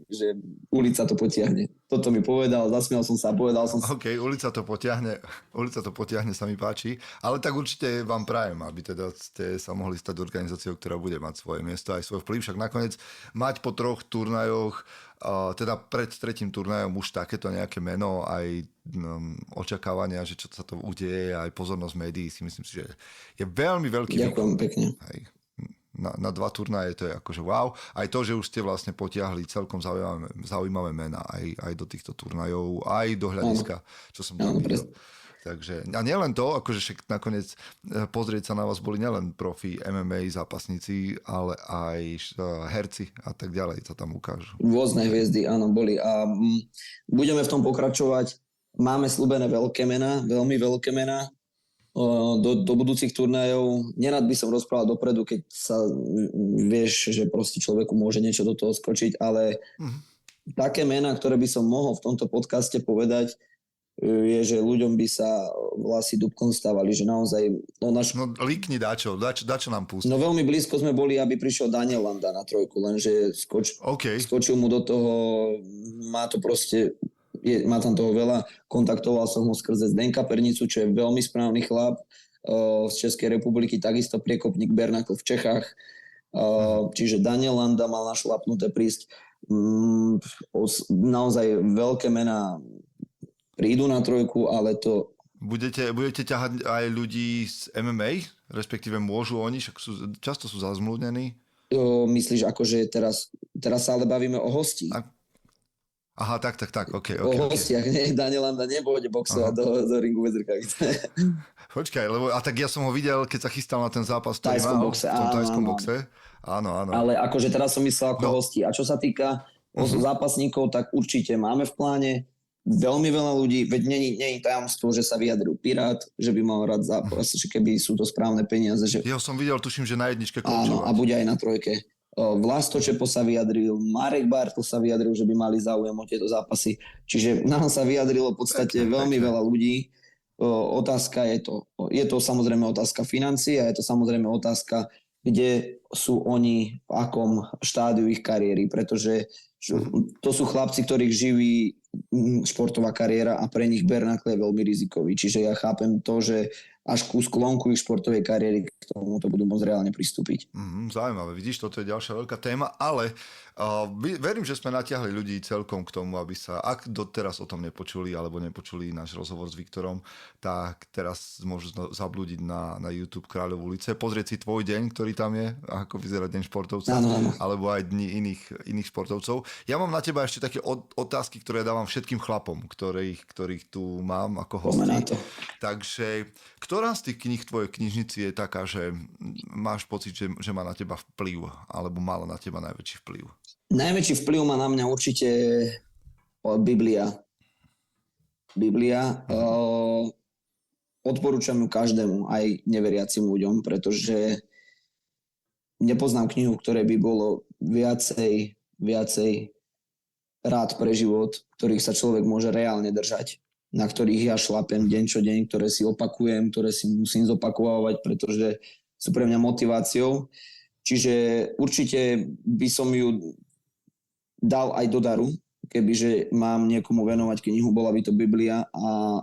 že ulica to potiahne. Toto mi povedal, zasmial som sa, povedal som sa. OK, ulica to potiahne, sa mi páči, ale tak určite vám prajem, aby teda ste sa mohli stať organizáciou, ktorá bude mať svoje miesto aj svoj vplyv, však nakoniec mať po 3 turnajoch, teda pred 3. turnajom už takéto nejaké meno, aj očakávania, že čo sa to udeje, aj pozornosť médií, si myslím si, že je veľmi veľký Ďakujem pekne. Hej. Na 2 turnaje to je akože wow. Aj to, že už ste vlastne potiahli celkom zaujímavé mená aj do týchto turnajov, aj do hľadiska, čo som tam videl. Takže, a nielen to, akože však nakoniec pozrieť sa na vás boli nielen profi MMA zápasníci, ale aj herci a tak ďalej sa tam ukážu. Rôzne hviezdy, áno, boli. A budeme v tom pokračovať. Máme slúbené veľké mená, veľmi veľké mená. Do budúcich turnajov. Nerad by som rozprával dopredu, keď sa vieš, že proste človeku môže niečo do toho skočiť, ale také mená, ktoré by som mohol v tomto podcaste povedať, je, že ľuďom by sa vlasy dúbkom stávali, že naozaj... No líkni dačo nám pustí. No veľmi blízko sme boli, aby prišiel Daniel Landa na 3, lenže skočil mu do toho, má to proste... má tam toho veľa, kontaktoval som ho skrze Zdenka Pernicu, čo je veľmi správny chlap z Českej republiky, takisto priekopník Bernakl v Čechách, čiže Daniel Landa mal našlapnuté prísť. Naozaj veľké mená prídu na 3, ale to... Budete ťahať aj ľudí z MMA, respektíve môžu oni, však často sú zazmluvnení? Myslíš, akože teraz sa ale bavíme o hosti. Aha, tak, OK. O hostiach, nie, Daniel Landa nepôjde boxovať do ringu bez rukavice. Počkaj, lebo a tak ja som ho videl, keď sa chystal na ten zápas, ktorý mal v tom tajskom boxe. Áno. Ale akože teraz som myslel ako hosti. A čo sa týka zápasníkov, tak určite máme v pláne veľmi veľa ľudí, veď nie je tajomstvo, že sa vyjadril Pirát, že by mal rád zápas, že keby sú to správne peniaze. Že... Ja som videl, tuším, že na 1 Áno, a bude aj na 3. Vlasto Čepo sa vyjadril, Marek Bartl sa vyjadril, že by mali záujem o tieto zápasy. Čiže nám sa vyjadrilo v podstate veľmi veľa ľudí. Otázka je to samozrejme otázka financií a je to samozrejme otázka, kde sú oni, v akom štádiu ich kariéry, pretože to sú chlapci, ktorých živí športová kariéra a pre nich Bernakl je veľmi rizikový. Čiže ja chápem to, že až ku sklonku ich športovej kariéry k tomuto budú môcť reálne pristúpiť. Zaujímavé, vidíš, toto je ďalšia veľká téma, ale verím, že sme natiahli ľudí celkom k tomu, aby sa, ak doteraz o tom nepočuli, alebo nepočuli náš rozhovor s Viktorom, tak teraz môžu zablúdiť na YouTube Kráľovú ulice, pozrieť si tvoj deň, ktorý tam je, ako vyzerá deň športovca, alebo aj dni iných športovcov. Ja mám na teba ešte také otázky, ktoré dávam všetkým chlapom, ktorých tu mám ako hosti. Takže ktorá z tých kníh v tvojej knižnici je taká, že máš pocit, že má na teba vplyv, alebo mala na teba najväčší vplyv? Najväčší vplyv má na mňa určite Biblia. Odporúčam ju každému, aj neveriacim ľuďom, pretože nepoznám knihu, ktoré by bolo viacej rád pre život, ktorých sa človek môže reálne držať, na ktorých ja šlapem deň čo deň, ktoré si opakujem, ktoré si musím zopakovať, pretože sú pre mňa motiváciou. Čiže určite by som ju dal aj do daru, kebyže mám niekomu venovať knihu, bola by to Biblia a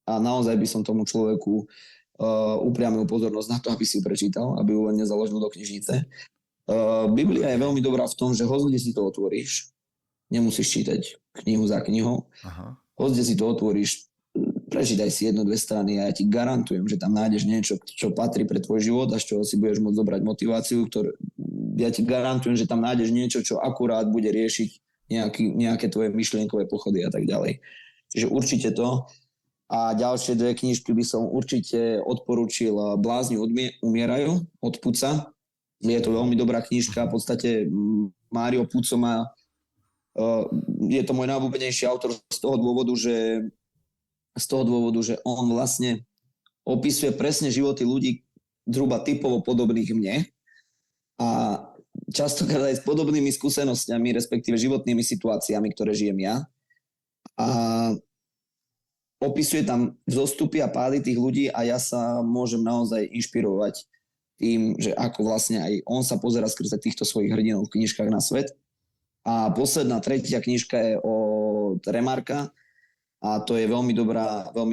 naozaj by som tomu človeku upriamil pozornosť na to, aby si ju prečítal, aby ju len nezaložil do knižnice. Biblia je veľmi dobrá v tom, že hozde si to otvoríš, nemusíš čítať knihu za knihou, hozde si to otvoríš, prečítaj si 1-2 strany a ja ti garantujem, že tam nájdeš niečo, čo patrí pre tvoj život a z čoho si budeš môcť zobrať motiváciu, ja ti garantujem, že tam nájdeš niečo, čo akurát bude riešiť nejaké tvoje myšlienkové pochody a tak ďalej. Čiže určite to. A ďalšie 2 knižky by som určite odporúčil Blázni umierajú od Puca. Je to veľmi dobrá knižka, v podstate Mário Puco je to môj najobľúbenejší autor z toho dôvodu, že on vlastne opisuje presne životy ľudí zhruba typovo podobných mne a častokrát aj s podobnými skúsenosťami, respektíve životnými situáciami, ktoré žijem ja. A opisuje tam vzostupy a pády tých ľudí a ja sa môžem naozaj inšpirovať tým, že ako vlastne aj on sa pozerá skrze týchto svojich hrdinov v knižkách na svet. A posledná, tretia knižka je od Remarka a to je veľmi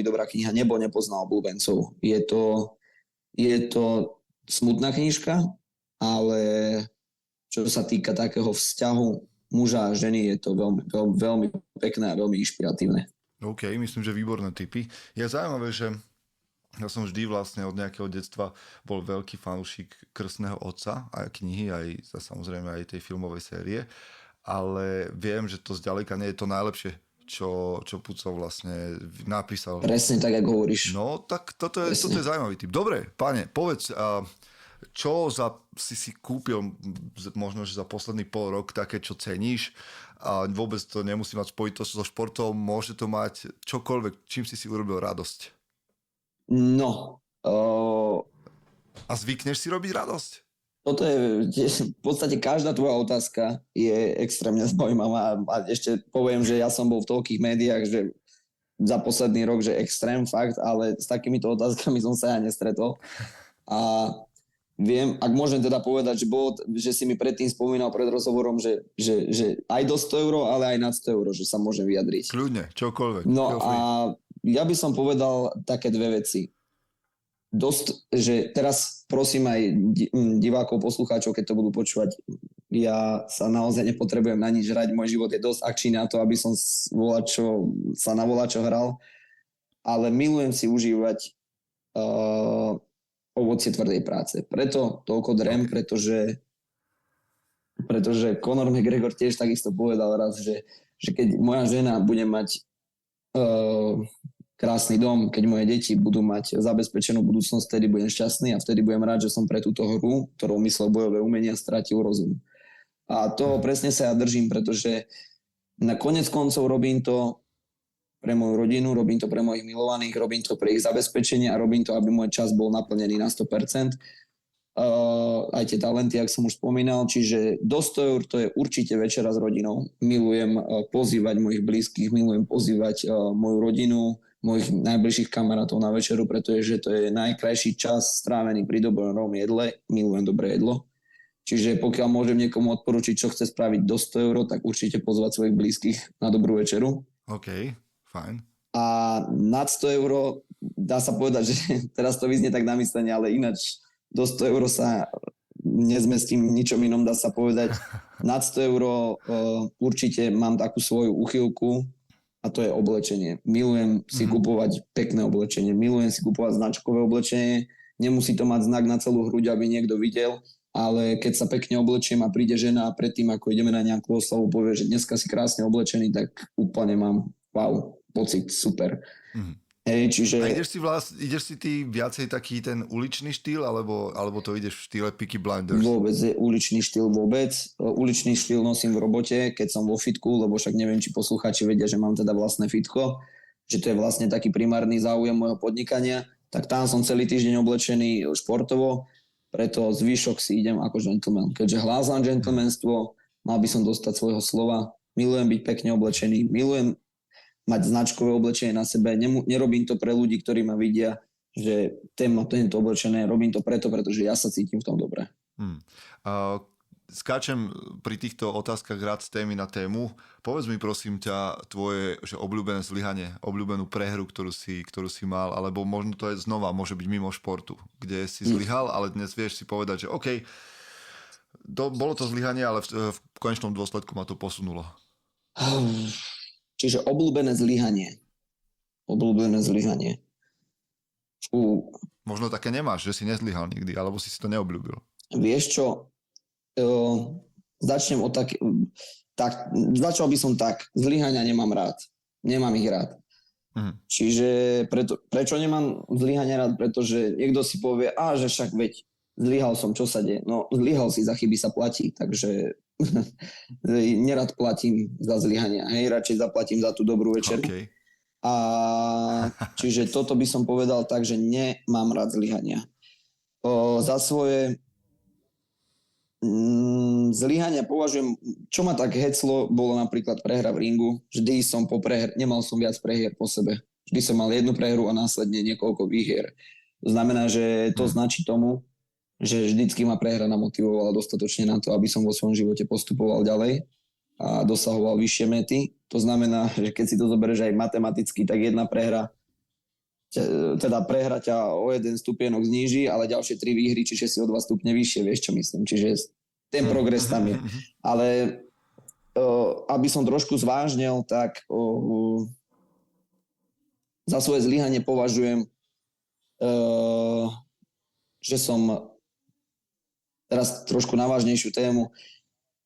dobrá kniha Nebo nepozná obľúbencov. Je to smutná knižka, ale čo sa týka takého vzťahu muža a ženy, je to veľmi pekné a veľmi inšpiratívne. OK, myslím, že výborné tipy. Je zaujímavé, že ja som vždy vlastne od nejakého detstva bol veľký fanúšik Krstného otca, aj knihy, aj samozrejme aj tej filmovej série, ale viem, že to zďaleka nie je to najlepšie, čo Puco vlastne napísal. Presne tak, ako hovoríš. No, tak toto je zaujímavý tip. Dobre, pane, povedz, čo si kúpil možno, že za posledný pol rok také, čo ceníš, a vôbec to nemusí mať spojitosť so športom, môže to mať čokoľvek, čím si urobil radosť. No. A zvykneš si robiť radosť? Toto je, v podstate každá tvoja otázka je extrémne zaujímavá a ešte poviem, že ja som bol v toľkých médiách, že za posledný rok, že extrém fakt, ale s takýmito otázkami som sa ja nestretol. A viem, ak môžem teda povedať, že si mi predtým spomínal pred rozhovorom, že aj do 100 €, ale aj nad 100 €, že sa môžem vyjadriť. Kľudne, čokoľvek. No a ja by som povedal také dve veci. Že teraz prosím aj divákov, poslucháčov, keď to budú počúvať, ja sa naozaj nepotrebujem na nič hrať, môj život je dosť akčný na to, aby som sa na volačo hral, ale milujem si užívať ovocie tvrdej práce. Preto toľko drem, pretože Conor McGregor tiež takisto povedal raz, že keď moja žena bude mať krásny dom, keď moje deti budú mať zabezpečenú budúcnosť, vtedy budem šťastný a vtedy budem rád, že som pre túto hru, ktorou myslel bojové umenia, stratil rozum. A to presne sa ja držím, pretože na konec koncov robím to pre moju rodinu, robím to pre mojich milovaných, robím to pre ich zabezpečenie a robím to, aby môj čas bol naplnený na 100%. Aj tie talenty, jak som už spomínal, čiže do 100 € to je určite večera s rodinou. Milujem pozývať mojich blízkych, milujem pozývať moju rodinu, mojich najbližších kamarátov na večeru, pretože to je najkrajší čas strávený pri dobrom jedle. Milujem dobré jedlo. Čiže pokiaľ môžem niekomu odporučiť, čo chce spraviť do 100 €, tak určite pozvať svojich blízkych na dobrú večeru. OK, fajn. A nad 100 € dá sa povedať, že teraz to vyznie tak na myslenie, ale ináč do 100 € sa nezmestím ničom inom, dá sa povedať. Nad 100 € určite mám takú svoju uchylku a to je oblečenie. Milujem si kupovať pekné oblečenie, milujem si kupovať značkové oblečenie. Nemusí to mať znak na celú hruď, aby niekto videl, ale keď sa pekne oblečiem a príde žena a predtým, ako ideme na nejakú oslavu, povie, že dneska si krásne oblečený, tak úplne mám pocit, super. Čiže... A ideš si ty viacej taký ten uličný štýl, alebo to ideš v štýle Peaky Blinders? Vôbec je uličný štýl vôbec. Uličný štýl nosím v robote, keď som vo fitku, lebo však neviem, či poslucháči vedia, že mám teda vlastné fitko, že to je vlastne taký primárny záujem môjho podnikania. Tak tam som celý týždeň oblečený športovo, preto zvyšok si idem ako gentleman. Keďže hlásam gentlemanstvo, mal by som dostať svojho slova. Milujem byť pekne oblečený, milujem mať značkové oblečenie na sebe. Nerobím to pre ľudí, ktorí ma vidia, že tento oblečené. Robím to pretože ja sa cítim v tom dobre. Skáčem pri týchto otázkach rád z témy na tému. Povedz mi prosím ťa tvoje obľúbené zlyhanie, obľúbenú prehru, ktorú si mal, alebo možno to je znova, môže byť mimo športu, kde si zlyhal, ale dnes vieš si povedať, že OK, bolo to zlyhanie, ale v konečnom dôsledku ma to posunulo. Čiže obľúbené zlyhanie. Možno také nemáš, že si nezlyhal nikdy, alebo si to neobľúbil. Vieš čo, začal by som tak. Zlyhania nemám rád. Nemám ich rád. Čiže prečo nemám zlyhania rád? Pretože niekto si povie, že však veď zlyhal som, čo sa deje? No, zlyhal si, za chyby sa platí, takže nerad platím za zlyhania. Radšej zaplatím za tú dobrú večeru. Okay. A čiže toto by som povedal tak, že nemám rád zlyhania. Za svoje zlyhania považujem, čo ma tak heclo, bolo napríklad prehra v ringu. Vždy som nemal som viac prehier po sebe. Vždy som mal jednu prehru a následne niekoľko výhier. To znamená, že to značí tomu, že vždycky ma prehra namotivovala dostatočne na to, aby som vo svojom živote postupoval ďalej a dosahoval vyššie mety. To znamená, že keď si to zoberieš aj matematicky, tak jedna prehra ťa o 1 stupienok zníži, ale ďalšie 3 výhry, čiže si o 2 stupne vyššie, vieš čo myslím. Čiže ten progres tam je. Ale aby som trošku zvážnil, tak za svoje zlyhanie považujem, že som teraz trošku na vážnejšiu tému,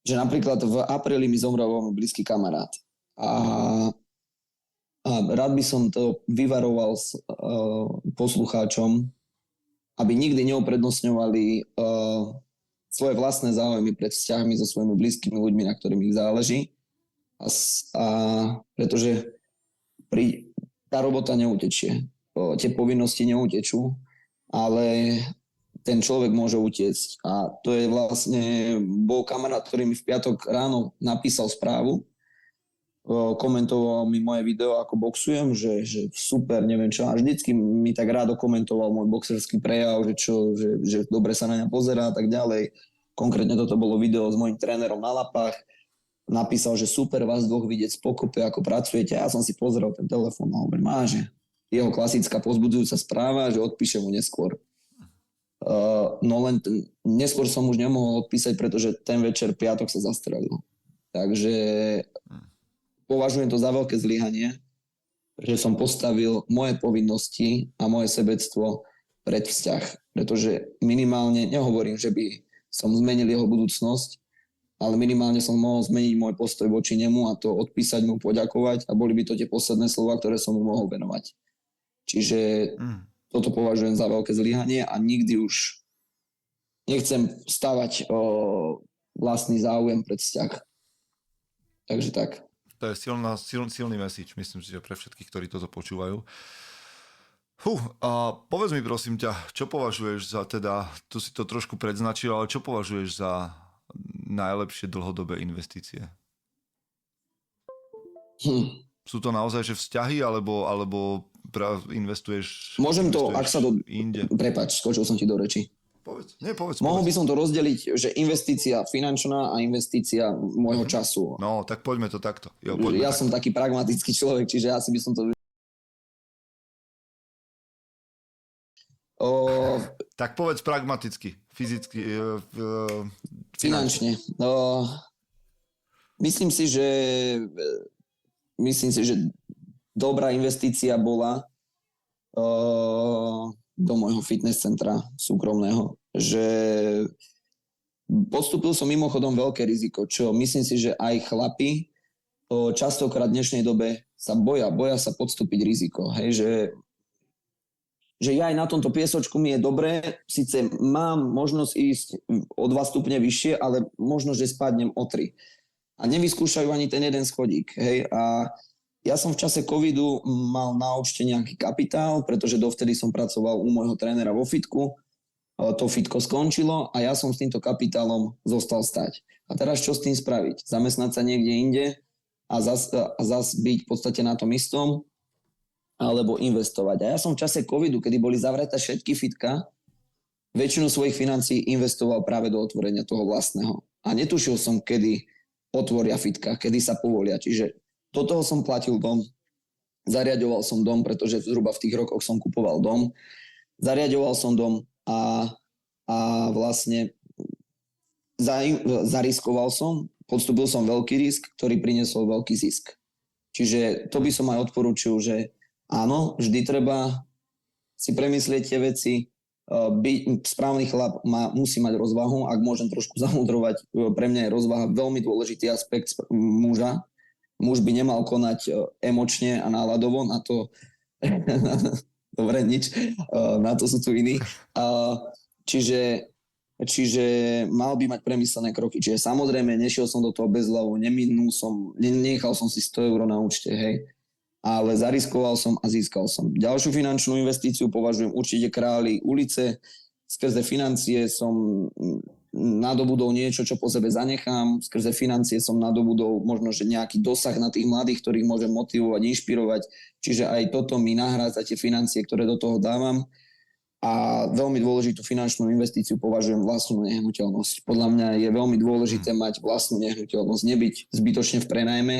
že napríklad v apríli mi zomrel veľmi blízky kamarát. A rád by som to vyvaroval poslucháčom, aby nikdy neuprednostňovali svoje vlastné záujmy pred vzťahmi so svojimi blízkymi ľuďmi, na ktorých ich záleží. Pretože tá robota neutečie. Tie povinnosti neutečú, ale ten človek môže utiecť. A to je vlastne, bol kamarát, ktorý mi v piatok ráno napísal správu, komentoval mi moje video, ako boxujem, že super, neviem čo. A vždycky mi tak rádo komentoval môj boxerský prejav, že dobre sa na mňa pozerá a tak ďalej. Konkrétne toto bolo video s mojím trénerom na Lapách. Napísal, že super vás dvoch vidieť v pokope, ako pracujete. Ja som si pozrel ten telefón a hovorím, že jeho klasická povzbudzujúca správa, že odpíšem mu neskôr. No len neskôr som už nemohol odpísať, pretože ten večer piatok sa zastrelil. Takže považujem to za veľké zlyhanie, že som postavil moje povinnosti a moje sebectvo pred vzťah. Pretože minimálne, nehovorím, že by som zmenil jeho budúcnosť, ale minimálne som mohol zmeniť môj postoj voči nemu a to odpísať mu, poďakovať a boli by to tie posledné slova, ktoré som mu mohol venovať. Čiže toto považujem za veľké zlyhanie a nikdy už nechcem stavať vlastný záujem pred vzťah. Takže tak. To je silný message, myslím si, že pre všetkých, ktorí toto počúvajú. A povedz mi prosím ťa, čo považuješ za teda, tu si to trošku predznačil, ale čo považuješ za najlepšie dlhodobé investície? Sú to naozaj že vzťahy, alebo investuješ... Môžem to, ak sa inde? Prepáč, skočil som ti do reči. Povedz. Mohol by som to rozdeliť, že investícia finančná a investícia môjho času. No, tak poďme to takto. Som taký pragmatický človek, čiže asi by som to... Tak povedz pragmaticky, fyzicky... Finančne. Myslím si, že dobrá investícia bola do môjho fitness centra súkromného, že podstúpil som mimochodom veľké riziko, čo myslím si, že aj chlapi častokrát v dnešnej dobe sa boja sa podstúpiť riziko. Hej, že ja aj na tomto piesočku mi je dobré, síce mám možnosť ísť o 2 stupne vyššie, ale možno, že spadnem o 3. A nevyskúšajú ani ten jeden schodík. Hej, a ja som v čase covidu mal na účte nejaký kapitál, pretože dovtedy som pracoval u môjho trénera vo fitku. To fitko skončilo a ja som s týmto kapitálom zostal stať. A teraz čo s tým spraviť? Zamestnať sa niekde inde a zas byť v podstate na tom istom? Alebo investovať? A ja som v čase covidu, kedy boli zavreté všetky fitka, väčšinu svojich financií investoval práve do otvorenia toho vlastného. A netušil som, kedy otvoria fitka, kedy sa povolia. Čiže do toho som platil dom, zariaďoval som dom, pretože zhruba v tých rokoch som kupoval dom. Zariaďoval som dom a vlastne zariskoval som, podstúpil som veľký risk, ktorý priniesol veľký zisk. Čiže to by som aj odporúčil, že áno, vždy treba si premyslieť tie veci. Správny chlap musí mať rozvahu, ak môžem trošku zamudrovať, pre mňa je rozvaha veľmi dôležitý aspekt muža. Muž by nemal konať emočne a náladovo, na to dobre, nič, na to sú tu iní. Čiže mal by mať premyslené kroky. Čiže samozrejme, nešiel som do toho bez hlavu, nenechal som si 100 eur na účte, hej. Ale zariskoval som a získal som. Ďalšiu finančnú investíciu považujem určite Králi ulice. Skrze financie som nadobudol niečo, čo po sebe zanechám, skrze financie som nadobudol možno, že nejaký dosah na tých mladých, ktorých môžem motivovať, inšpirovať, čiže aj toto mi nahrádza tie financie, ktoré do toho dávam. A veľmi dôležitú finančnú investíciu považujem vlastnú nehnuteľnosť. Podľa mňa je veľmi dôležité mať vlastnú nehnuteľnosť, nebyť zbytočne v prenajme.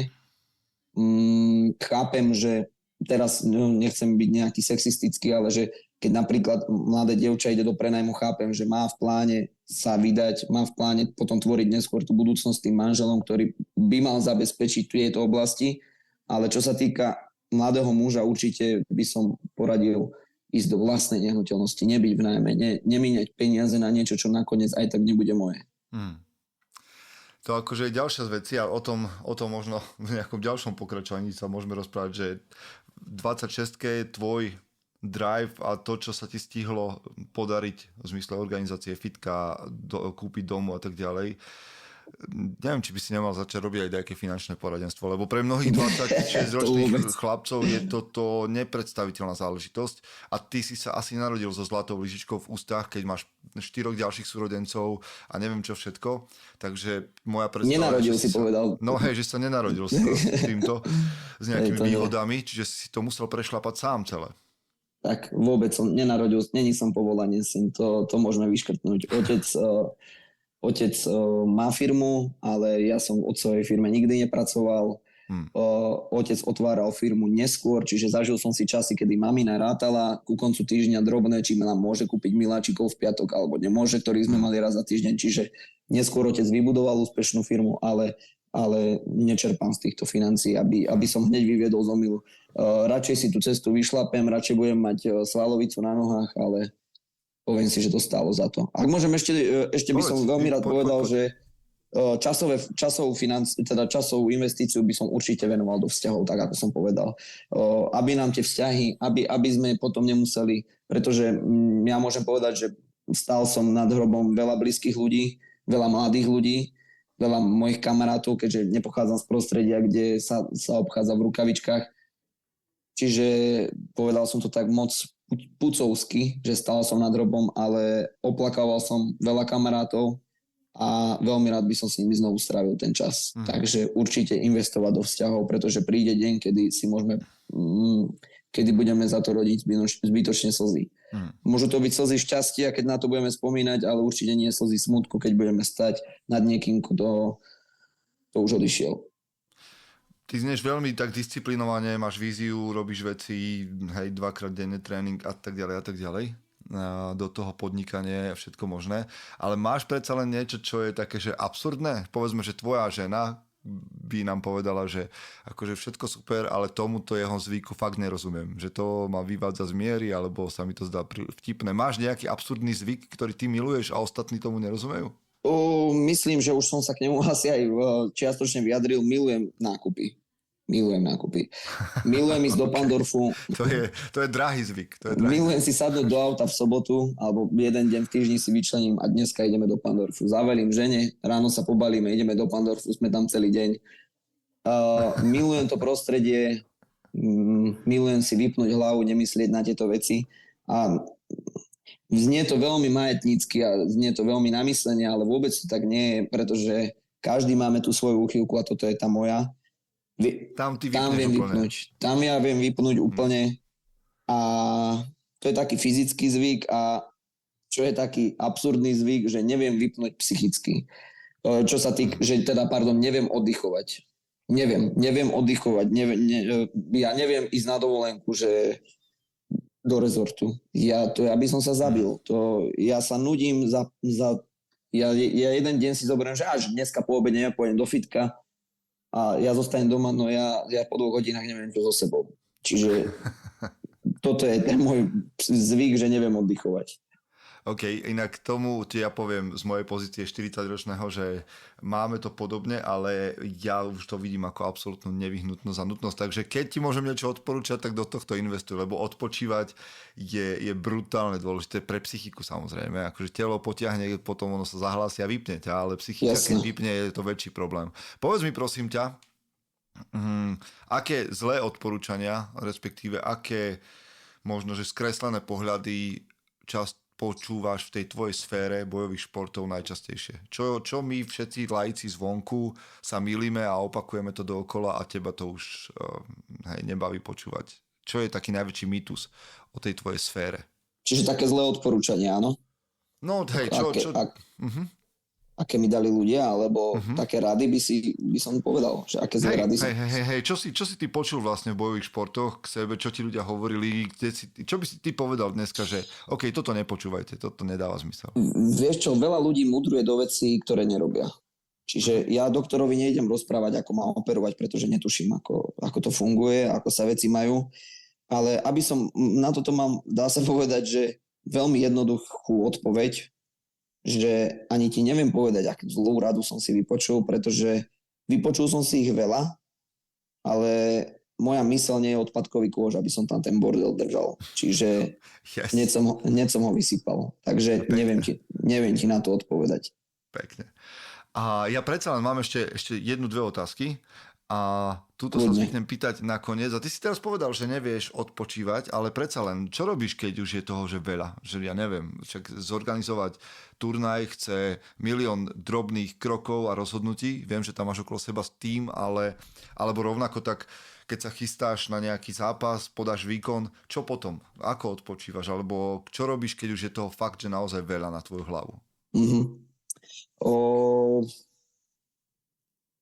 Chápem, že teraz nechcem byť nejaký sexistický, ale že keď napríklad mladé dievča ide do prenajmu, chápem, že má v pláne sa vydať, má v pláne potom tvoriť neskôr tú budúcnosť tým manželom, ktorý by mal zabezpečiť tieto oblasti. Ale čo sa týka mladého muža, určite by som poradil ísť do vlastnej nehnuteľnosti, nebyť v nájme, nemíňať peniaze na niečo, čo nakoniec aj tak nebude moje. To akože je ďalšia z vecí a o tom možno v nejakom ďalšom pokračovaní sa môžeme rozprávať, že v 26-ke je tvoj drive a to, čo sa ti stihlo podariť v zmysle organizácie fitka, kúpiť domu a tak ďalej. Neviem, či by si nemal začať robiť aj nejaké finančné poradenstvo, lebo pre mnohých 26-ročných chlapcov je toto nepredstaviteľná záležitosť a ty si sa asi narodil so zlatou lyžičkou v ústach, keď máš 4 ďalších súrodencov a neviem čo všetko, takže moja predstava... Nenarodil si povedal. No hej, že sa nenarodil s týmto, s nejakými výhodami, čiže si to musel prešlapať sám celé. Tak vôbec som nenarodil, není som povolanie syn, to môžeme vyškrtnúť. Otec má firmu, ale ja som v otcovej firme nikdy nepracoval. Otec otváral firmu neskôr, čiže zažil som si časy, kedy mamina rátala ku koncu týždňa drobné, či nám môže kúpiť miláčikov v piatok alebo nemôže, ktorých sme mali raz za týždeň. Čiže neskôr otec vybudoval úspešnú firmu, ale nečerpám z týchto financií, aby som hneď vyviedol z omylu. Radšej si tú cestu vyšlapem, radšej budem mať svalovicu na nohách, ale poviem si, že to stálo za to. Ak môžem, ešte by som veľmi rád povedal, že časovú investíciu by som určite venoval do vzťahov, tak ako som povedal. Aby nám tie vzťahy, aby sme potom nemuseli, pretože ja môžem povedať, že stál som nad hrobom veľa blízkych ľudí, veľa mladých ľudí, veľa mojich kamarátov, keďže nepochádzam z prostredia, kde sa obchádza v rukavičkách. Čiže povedal som to tak moc pucovsky, že stál som nad hrobom, ale oplakával som veľa kamarátov a veľmi rád by som s nimi znovu strávil ten čas. Takže určite investovať do vzťahov, pretože príde deň, kedy budeme za to rodiť zbytočne slzy. Môžu to byť slzy šťastia, keď na to budeme spomínať, ale určite nie slzy smutku, keď budeme stať nad niekým, kto už odišiel. Ty znieš veľmi tak disciplinovane, máš víziu, robíš veci, hej, 2-krát denne tréning a tak ďalej. Do toho podnikanie a všetko možné. Ale máš predsa len niečo, čo je také, že absurdné? Povedzme, že tvoja žena by nám povedala, že akože všetko super, ale tomuto jeho zvyku fakt nerozumiem. Že to ma vyvádza z miery, alebo sa mi to zdá vtipné. Máš nejaký absurdný zvyk, ktorý ty miluješ a ostatní tomu nerozumejú? Myslím, že už som sa k nemu asi aj čiastočne vyjadril. Milujem nákupy. Milujem ísť do Pandorfu. To je drahý zvyk. Milujem si sadnúť do auta v sobotu, alebo jeden deň v týždni si vyčlením a dneska ideme do Pandorfu. Zavelím žene, ráno sa pobalíme, ideme do Pandorfu, sme tam celý deň. Milujem to prostredie, milujem si vypnúť hlavu, nemyslieť na tieto veci. A znie to veľmi majetnícky a znie to veľmi na myslenie, ale vôbec to tak nie je, pretože každý máme tú svoju úchylku a toto je tá moja. Tam viem vypnúť. Tam ja viem vypnúť úplne a to je taký fyzický zvyk a čo je taký absurdný zvyk, že neviem vypnúť psychicky. Neviem oddychovať. Neviem oddychovať. Ja neviem ísť na dovolenku, že do rezortu. Ja by som sa zabil. Ja sa nudím ja jeden deň si zoberiem, že až dneska po obede pôjdem do fitka a ja zostanem doma, no ja po 2 hodinách neviem čo so sebou. Čiže toto je ten môj zvyk, že neviem oddychovať. OK, inak tomu ti ja poviem z mojej pozície 40-ročného, že máme to podobne, ale ja už to vidím ako absolútnu nevyhnutnosť a nutnosť. Takže keď ti môžem niečo odporúčať, tak do tohto investuj, lebo odpočívať je brutálne dôležité pre psychiku samozrejme. Akože telo potiahne, potom ono sa zahlási a vypne ťa, ale psychika, keď vypne, je to väčší problém. Povedz mi prosím ťa, aké zlé odporúčania, respektíve aké možno, že skreslené pohľady počúvaš v tej tvojej sfére bojových športov najčastejšie? Čo my všetci laici zvonku sa milíme a opakujeme to dookola a teba to už nebaví počúvať? Čo je taký najväčší mýtus o tej tvojej sfére? Čiže také zlé odporúčania, áno? No hej, čo? Aké mi dali ľudia, alebo také rady by som povedal, že aké zlé rady som... Hej, čo si ty počul vlastne v bojových športoch k sebe, čo ti ľudia hovorili, čo by si ty povedal dneska, že OK, toto nepočúvajte, toto nedáva zmysel. Vieš čo, veľa ľudí mudruje do vecí, ktoré nerobia. Čiže ja doktorovi nejdem rozprávať, ako má operovať, pretože netuším, ako to funguje, ako sa veci majú, ale aby som, na toto mám, dá sa povedať, že veľmi jednoduchú odpoveď, že ani ti neviem povedať, akú zlú radu som si vypočul, pretože vypočul som si ich veľa, ale moja myseľ nie je odpadkový kôž, aby som tam ten bordel držal. Čiže hneď som ho vysypal. Takže neviem ti na to odpovedať. Pekne. A ja predsa len mám ešte jednu, dve otázky. A túto sa zvyknem pýtať nakoniec. A ty si teraz povedal, že nevieš odpočívať, ale predsa len, čo robíš, keď už je toho, že veľa? Že ja neviem, však zorganizovať turnaj chce 1 000 000 drobných krokov a rozhodnutí. Viem, že tam máš okolo seba tým, alebo rovnako tak, keď sa chystáš na nejaký zápas, podáš výkon, čo potom? Ako odpočívaš? Alebo čo robíš, keď už je toho fakt, že naozaj veľa na tvoju hlavu?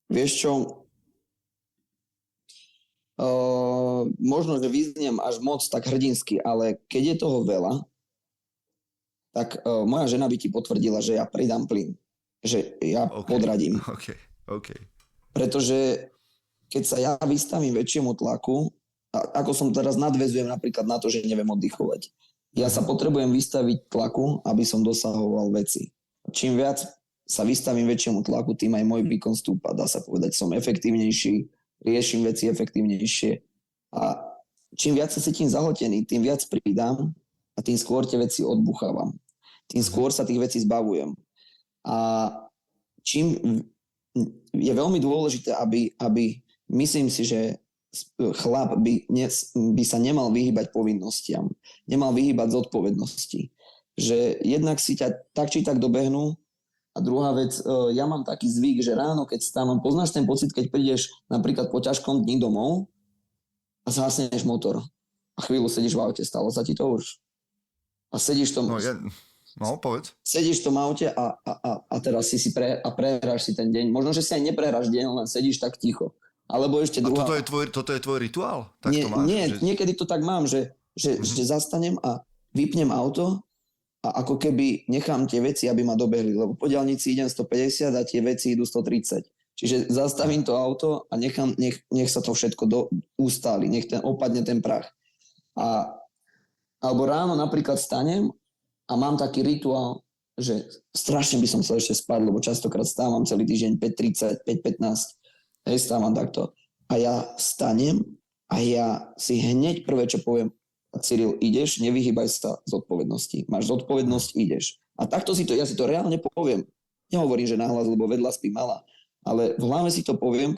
Vieš čo? Možno, že vyzniem až moc tak hrdinsky, ale keď je toho veľa, tak moja žena by ti potvrdila, že ja pridám plyn. Že ja podradím. Okay. Pretože keď sa ja vystavím väčšiemu tlaku, ako som teraz nadväzujem napríklad na to, že neviem oddychovať. Ja sa potrebujem vystaviť tlaku, aby som dosahoval veci. Čím viac sa vystavím väčšiemu tlaku, tým aj môj výkon stúpa. Dá sa povedať, som efektívnejší, riešim veci efektívnejšie a čím viac sa cítim zahltený, tým viac pridám a tým skôr tie veci odbuchávam. Tým skôr sa tých vecí zbavujem. A čím je veľmi dôležité, aby myslím si, že chlap by sa nemal vyhýbať povinnostiam, nemal vyhýbať zodpovednosti. Že jednak si ťa tak či tak dobehnú. A druhá vec, ja mám taký zvyk, že ráno, keď stávam, poznáš ten pocit, keď prídeš napríklad po ťažkom dni domov a zhasneš motor a chvíľu sedíš v aute, stalo sa ti to už? A sedíš v tom... povedz. Sedíš v tom aute a teraz prehráš si ten deň. Možno, že si aj neprehráš deň, len sedíš tak ticho. Alebo ešte druhá... A toto je tvoj rituál? Tak to máš, nie, niekedy to tak mám, že zastanem a vypnem auto a ako keby nechám tie veci, aby ma dobehli, lebo po diaľnici idem 150 a tie veci idú 130. Čiže zastavím to auto a nech sa to všetko ustáli, nech opadne ten prach. Alebo ráno napríklad stanem a mám taký rituál, že strašne by som chcel ešte spať, lebo častokrát stávam celý týždeň 5:30, 5:15, stávam takto. A ja stanem a ja si hneď prvé, čo poviem, Cyril, ideš, nevyhýbaj sa zodpovednosti. Máš zodpovednosť, ideš. A takto ja si to reálne poviem. Nehovorím, že nahlas, lebo vedľa spí mala. Ale v hlave si to poviem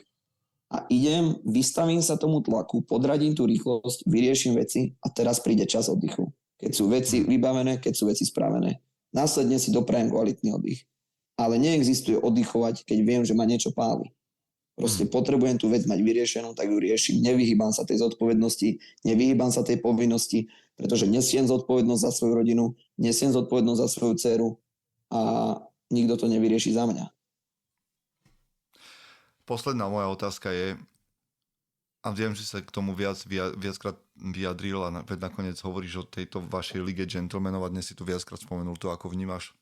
a idem, vystavím sa tomu tlaku, podradím tú rýchlosť, vyrieším veci a teraz príde čas oddychu. Keď sú veci vybavené, keď sú veci spravené. Následne si doprajem kvalitný oddych. Ale neexistuje oddychovať, keď viem, že ma niečo páli. Proste potrebujem tú vec mať vyriešenú, tak ju riešim. Nevyhýbam sa tej zodpovednosti, nevyhýbam sa tej povinnosti, pretože nesiem zodpovednosť za svoju rodinu, nesiem zodpovednosť za svoju dceru a nikto to nevyrieši za mňa. Posledná moja otázka je, a viem, že sa k tomu viackrát vyjadril a nakoniec hovoríš o tejto vašej lige gentlemanov a dnes si tu viackrát spomenul to, ako vnímaš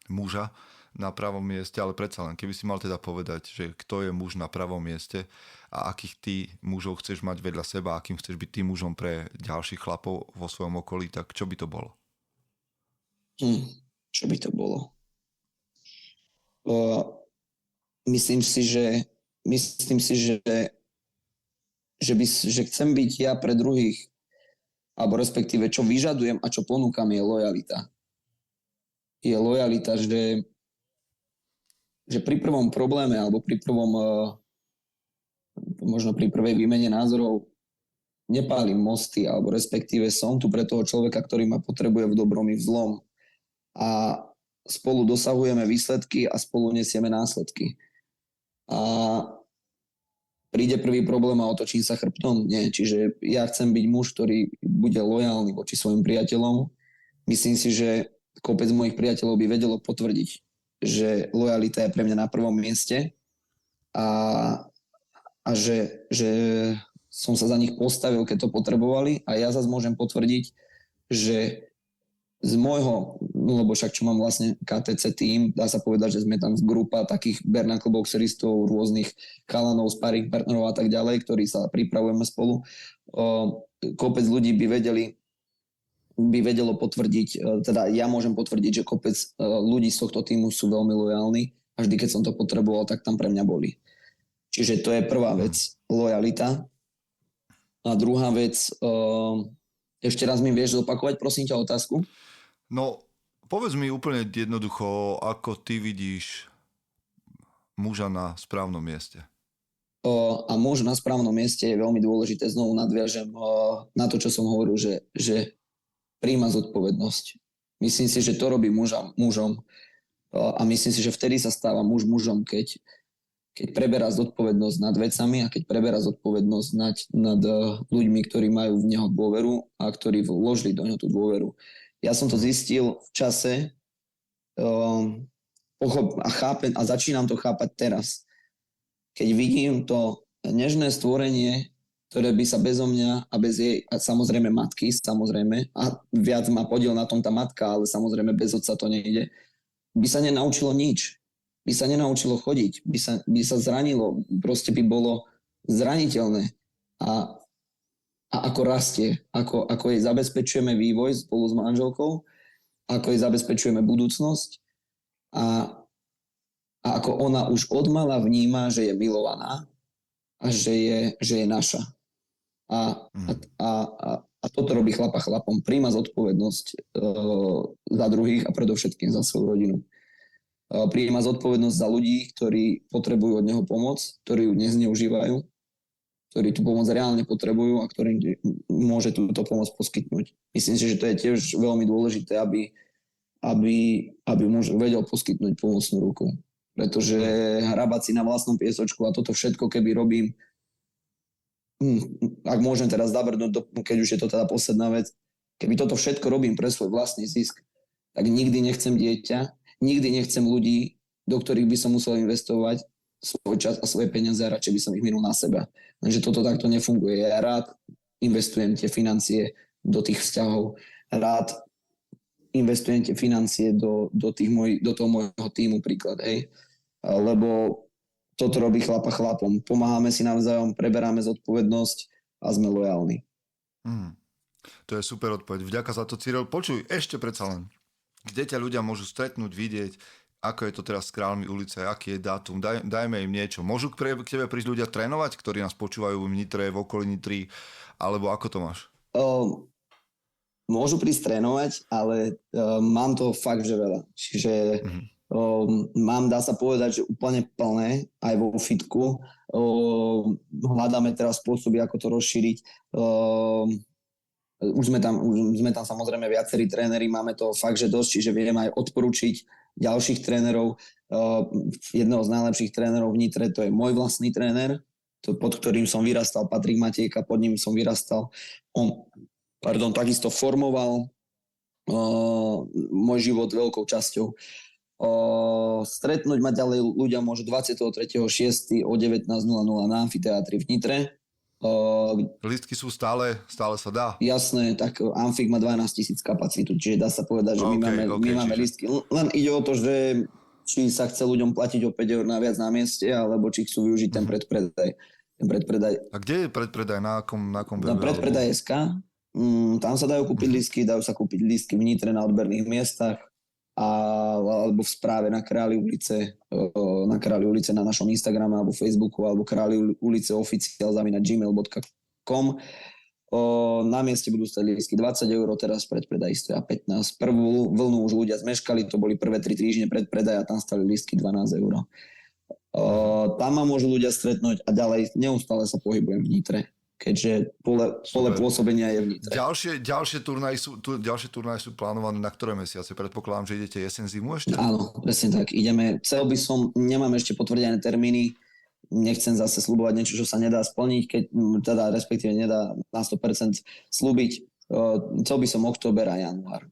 muža na pravom mieste, ale predsa len, keby si mal teda povedať, že kto je muž na pravom mieste a akých ty mužov chceš mať vedľa seba, akým chceš byť tým mužom pre ďalších chlapov vo svojom okolí, tak čo by to bolo? Čo by to bolo? Myslím si, že chcem byť ja pre druhých, alebo respektíve čo vyžadujem a čo ponúkam je lojalita. Je lojalita, že pri prvom probléme alebo možno pri prvej výmene názorov nepálim mosty, alebo respektíve som tu pre toho človeka, ktorý ma potrebuje v dobrom i v zlom. a spolu dosahujeme výsledky a spolu nesieme následky. A príde prvý problém a otočím sa chrbtom? Nie. Čiže ja chcem byť muž, ktorý bude lojálny voči svojim priateľom. Myslím si, že kopec mojich priateľov by vedelo potvrdiť, že lojalita je pre mňa na prvom mieste a že som sa za nich postavil, keď to potrebovali, a ja zase môžem potvrdiť, že z môjho, lebo však čo mám vlastne KTC tým, dá sa povedať, že sme tam z grupa takých bernacle boxeristov, rôznych chalanov, sparring partnerov a tak ďalej, ktorí sa pripravujeme spolu. Kopec ľudí by vedelo potvrdiť, teda ja môžem potvrdiť, že kopec ľudí z tohto týmu sú veľmi lojálni a vždy, keď som to potreboval, tak tam pre mňa boli. Čiže to je prvá vec, lojalita. A druhá vec, ešte raz mi vieš zopakovať, prosím ťa, otázku? No, povedz mi úplne jednoducho, ako ty vidíš muža na správnom mieste. A muž na správnom mieste je veľmi dôležité, znovu nadviažem na to, čo som hovoril, že prijíma zodpovednosť. Myslím si, že to robí mužom a myslím si, že vtedy sa stáva muž mužom, keď preberá zodpovednosť nad vecami a keď preberá zodpovednosť nad ľuďmi, ktorí majú v neho dôveru a ktorí vložili do neho tú dôveru. Ja som to zistil v čase a chápem a začínam to chápať teraz. Keď vidím to nežné stvorenie, ktoré by sa bezo mňa a bez jej, a samozrejme matky, samozrejme, a viac má podiel na tom tá matka, ale samozrejme bez otca to nejde, by sa nenaučilo nič. By sa nenaučilo chodiť, by sa zranilo, proste by bolo zraniteľné. A ako rastie, ako jej zabezpečujeme vývoj spolu s manželkou, ako jej zabezpečujeme budúcnosť a ako ona už odmala vníma, že je milovaná a že je naša. A toto robí chlapa chlapom. Prijíma zodpovednosť za druhých a predovšetkým za svoju rodinu. Prijíma zodpovednosť za ľudí, ktorí potrebujú od neho pomoc, ktorí ju nezneužívajú, ktorí tú pomoc reálne potrebujú a ktorým môže túto pomoc poskytnúť. Myslím si, že to je tiež veľmi dôležité, aby muž vedel poskytnúť pomocnú ruku. Pretože hrabať si na vlastnom piesočku a toto všetko, keby robím, ak môžem teraz zabrnúť, keď už je to teda posledná vec, keby toto všetko robím pre svoj vlastný zisk, tak nikdy nechcem dieťa, nikdy nechcem ľudí, do ktorých by som musel investovať svoj čas a svoje peniaze a radšej by som ich minul na seba. Lenže toto takto nefunguje. Ja rád investujem tie financie do tých vzťahov, rád investujem tie financie do toho môjho tímu, príklad, hej. Lebo toto robí chlapa chlapom. Pomáhame si navzájom, preberáme zodpovednosť a sme lojálni. To je super odpoveď. Vďaka za to, Cyril. Počuj, ešte predsa len. Kde ťa ľudia môžu stretnúť, vidieť, ako je to teraz s Kráľmi ulice, aký je dátum, dajme im niečo. Môžu k tebe prísť ľudia trénovať, ktorí nás počúvajú v Nitre, v okolí Nitry, alebo ako to máš? Môžu prísť trénovať, ale mám to fakt, že veľa. Čiže mám, dá sa povedať, že úplne plné, aj vo fitku. Hľadáme teraz spôsoby, ako to rozšíriť. Už sme tam samozrejme viacerí tréneri, máme to fakt, že dosť, čiže viem aj odporučiť ďalších trénerov. Jedného z najlepších trénerov v Nitre, to je môj vlastný tréner, pod ktorým som vyrastal, Patrik Matejka, pod ním som vyrastal. On takisto formoval môj život veľkou časťou. Stretnúť ma ďalej ľudia môžu 23.6. o 19.00 na amfiteátri v Nitre. Lístky sú stále sa dá. Jasné, tak Amfik má 12 000 kapacitu, čiže dá sa povedať, že my máme lístky. Len ide o to, že či sa chce ľuďom platiť o 5 eur naviac na mieste, alebo či chcú využiť ten predpredaj. A kde je predpredaj? Na akom Na predpredaj.sk. Tam sa dajú kúpiť lístky, dajú sa kúpiť lístky v Nitre na odberných miestach alebo v správe na Králi ulice na našom Instagrame alebo Facebooku alebo Králi ulice oficial@gmail.com. Na mieste budú stať lístky 20 eur, teraz predpredaj stoja 15. Prvú vlnu už ľudia zmeškali, to boli prvé 3 týždne predpredaj a tam stali lístky 12 eur. Tam ma môžu ľudia stretnúť a ďalej neustále sa pohybujem v Nitre. keďže pole pôsobenia je v Nitre. Ďalšie turnaje sú plánované na ktoré mesiace? Predpokladám, že idete jesen, zimu ešte? Áno, presne tak. Ideme, nemám ešte potvrdené termíny, nechcem zase slúbovať niečo, čo sa nedá splniť, keď teda respektíve nedá na 100% slúbiť. Chcel by som október a január.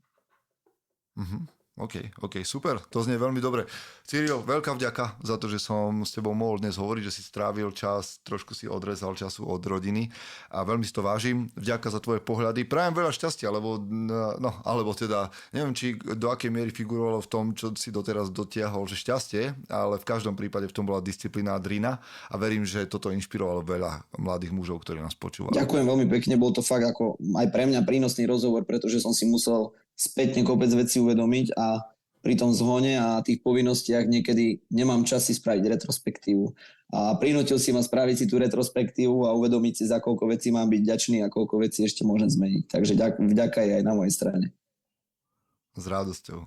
OK, super, to znie veľmi dobre. Cyril, veľká vďaka za to, že som s tebou mohol dnes hovoriť, že si strávil čas, trošku si odrezal času od rodiny a veľmi si to vážim. Vďaka za tvoje pohľady. Prajem veľa šťastia, alebo teda, neviem, či do akej miery figurovalo v tom, čo si doteraz dotiahol, že šťastie, ale v každom prípade v tom bola disciplína a drina a verím, že toto inšpirovalo veľa mladých mužov, ktorí nás počúvali. Ďakujem veľmi pekne, bol to fakt ako aj pre mňa prínosný rozhovor, pretože som si musel spätne kopec vecí uvedomiť a pri tom zhone a tých povinnostiach niekedy nemám čas si spraviť retrospektívu. A prinútil si ma spraviť si tú retrospektívu a uvedomiť si, za koľko vecí mám byť vďačný a koľko vecí ešte môžem zmeniť. Takže vďaka je aj na mojej strane. S radosťou.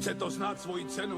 Chce to znáť svoji cenu.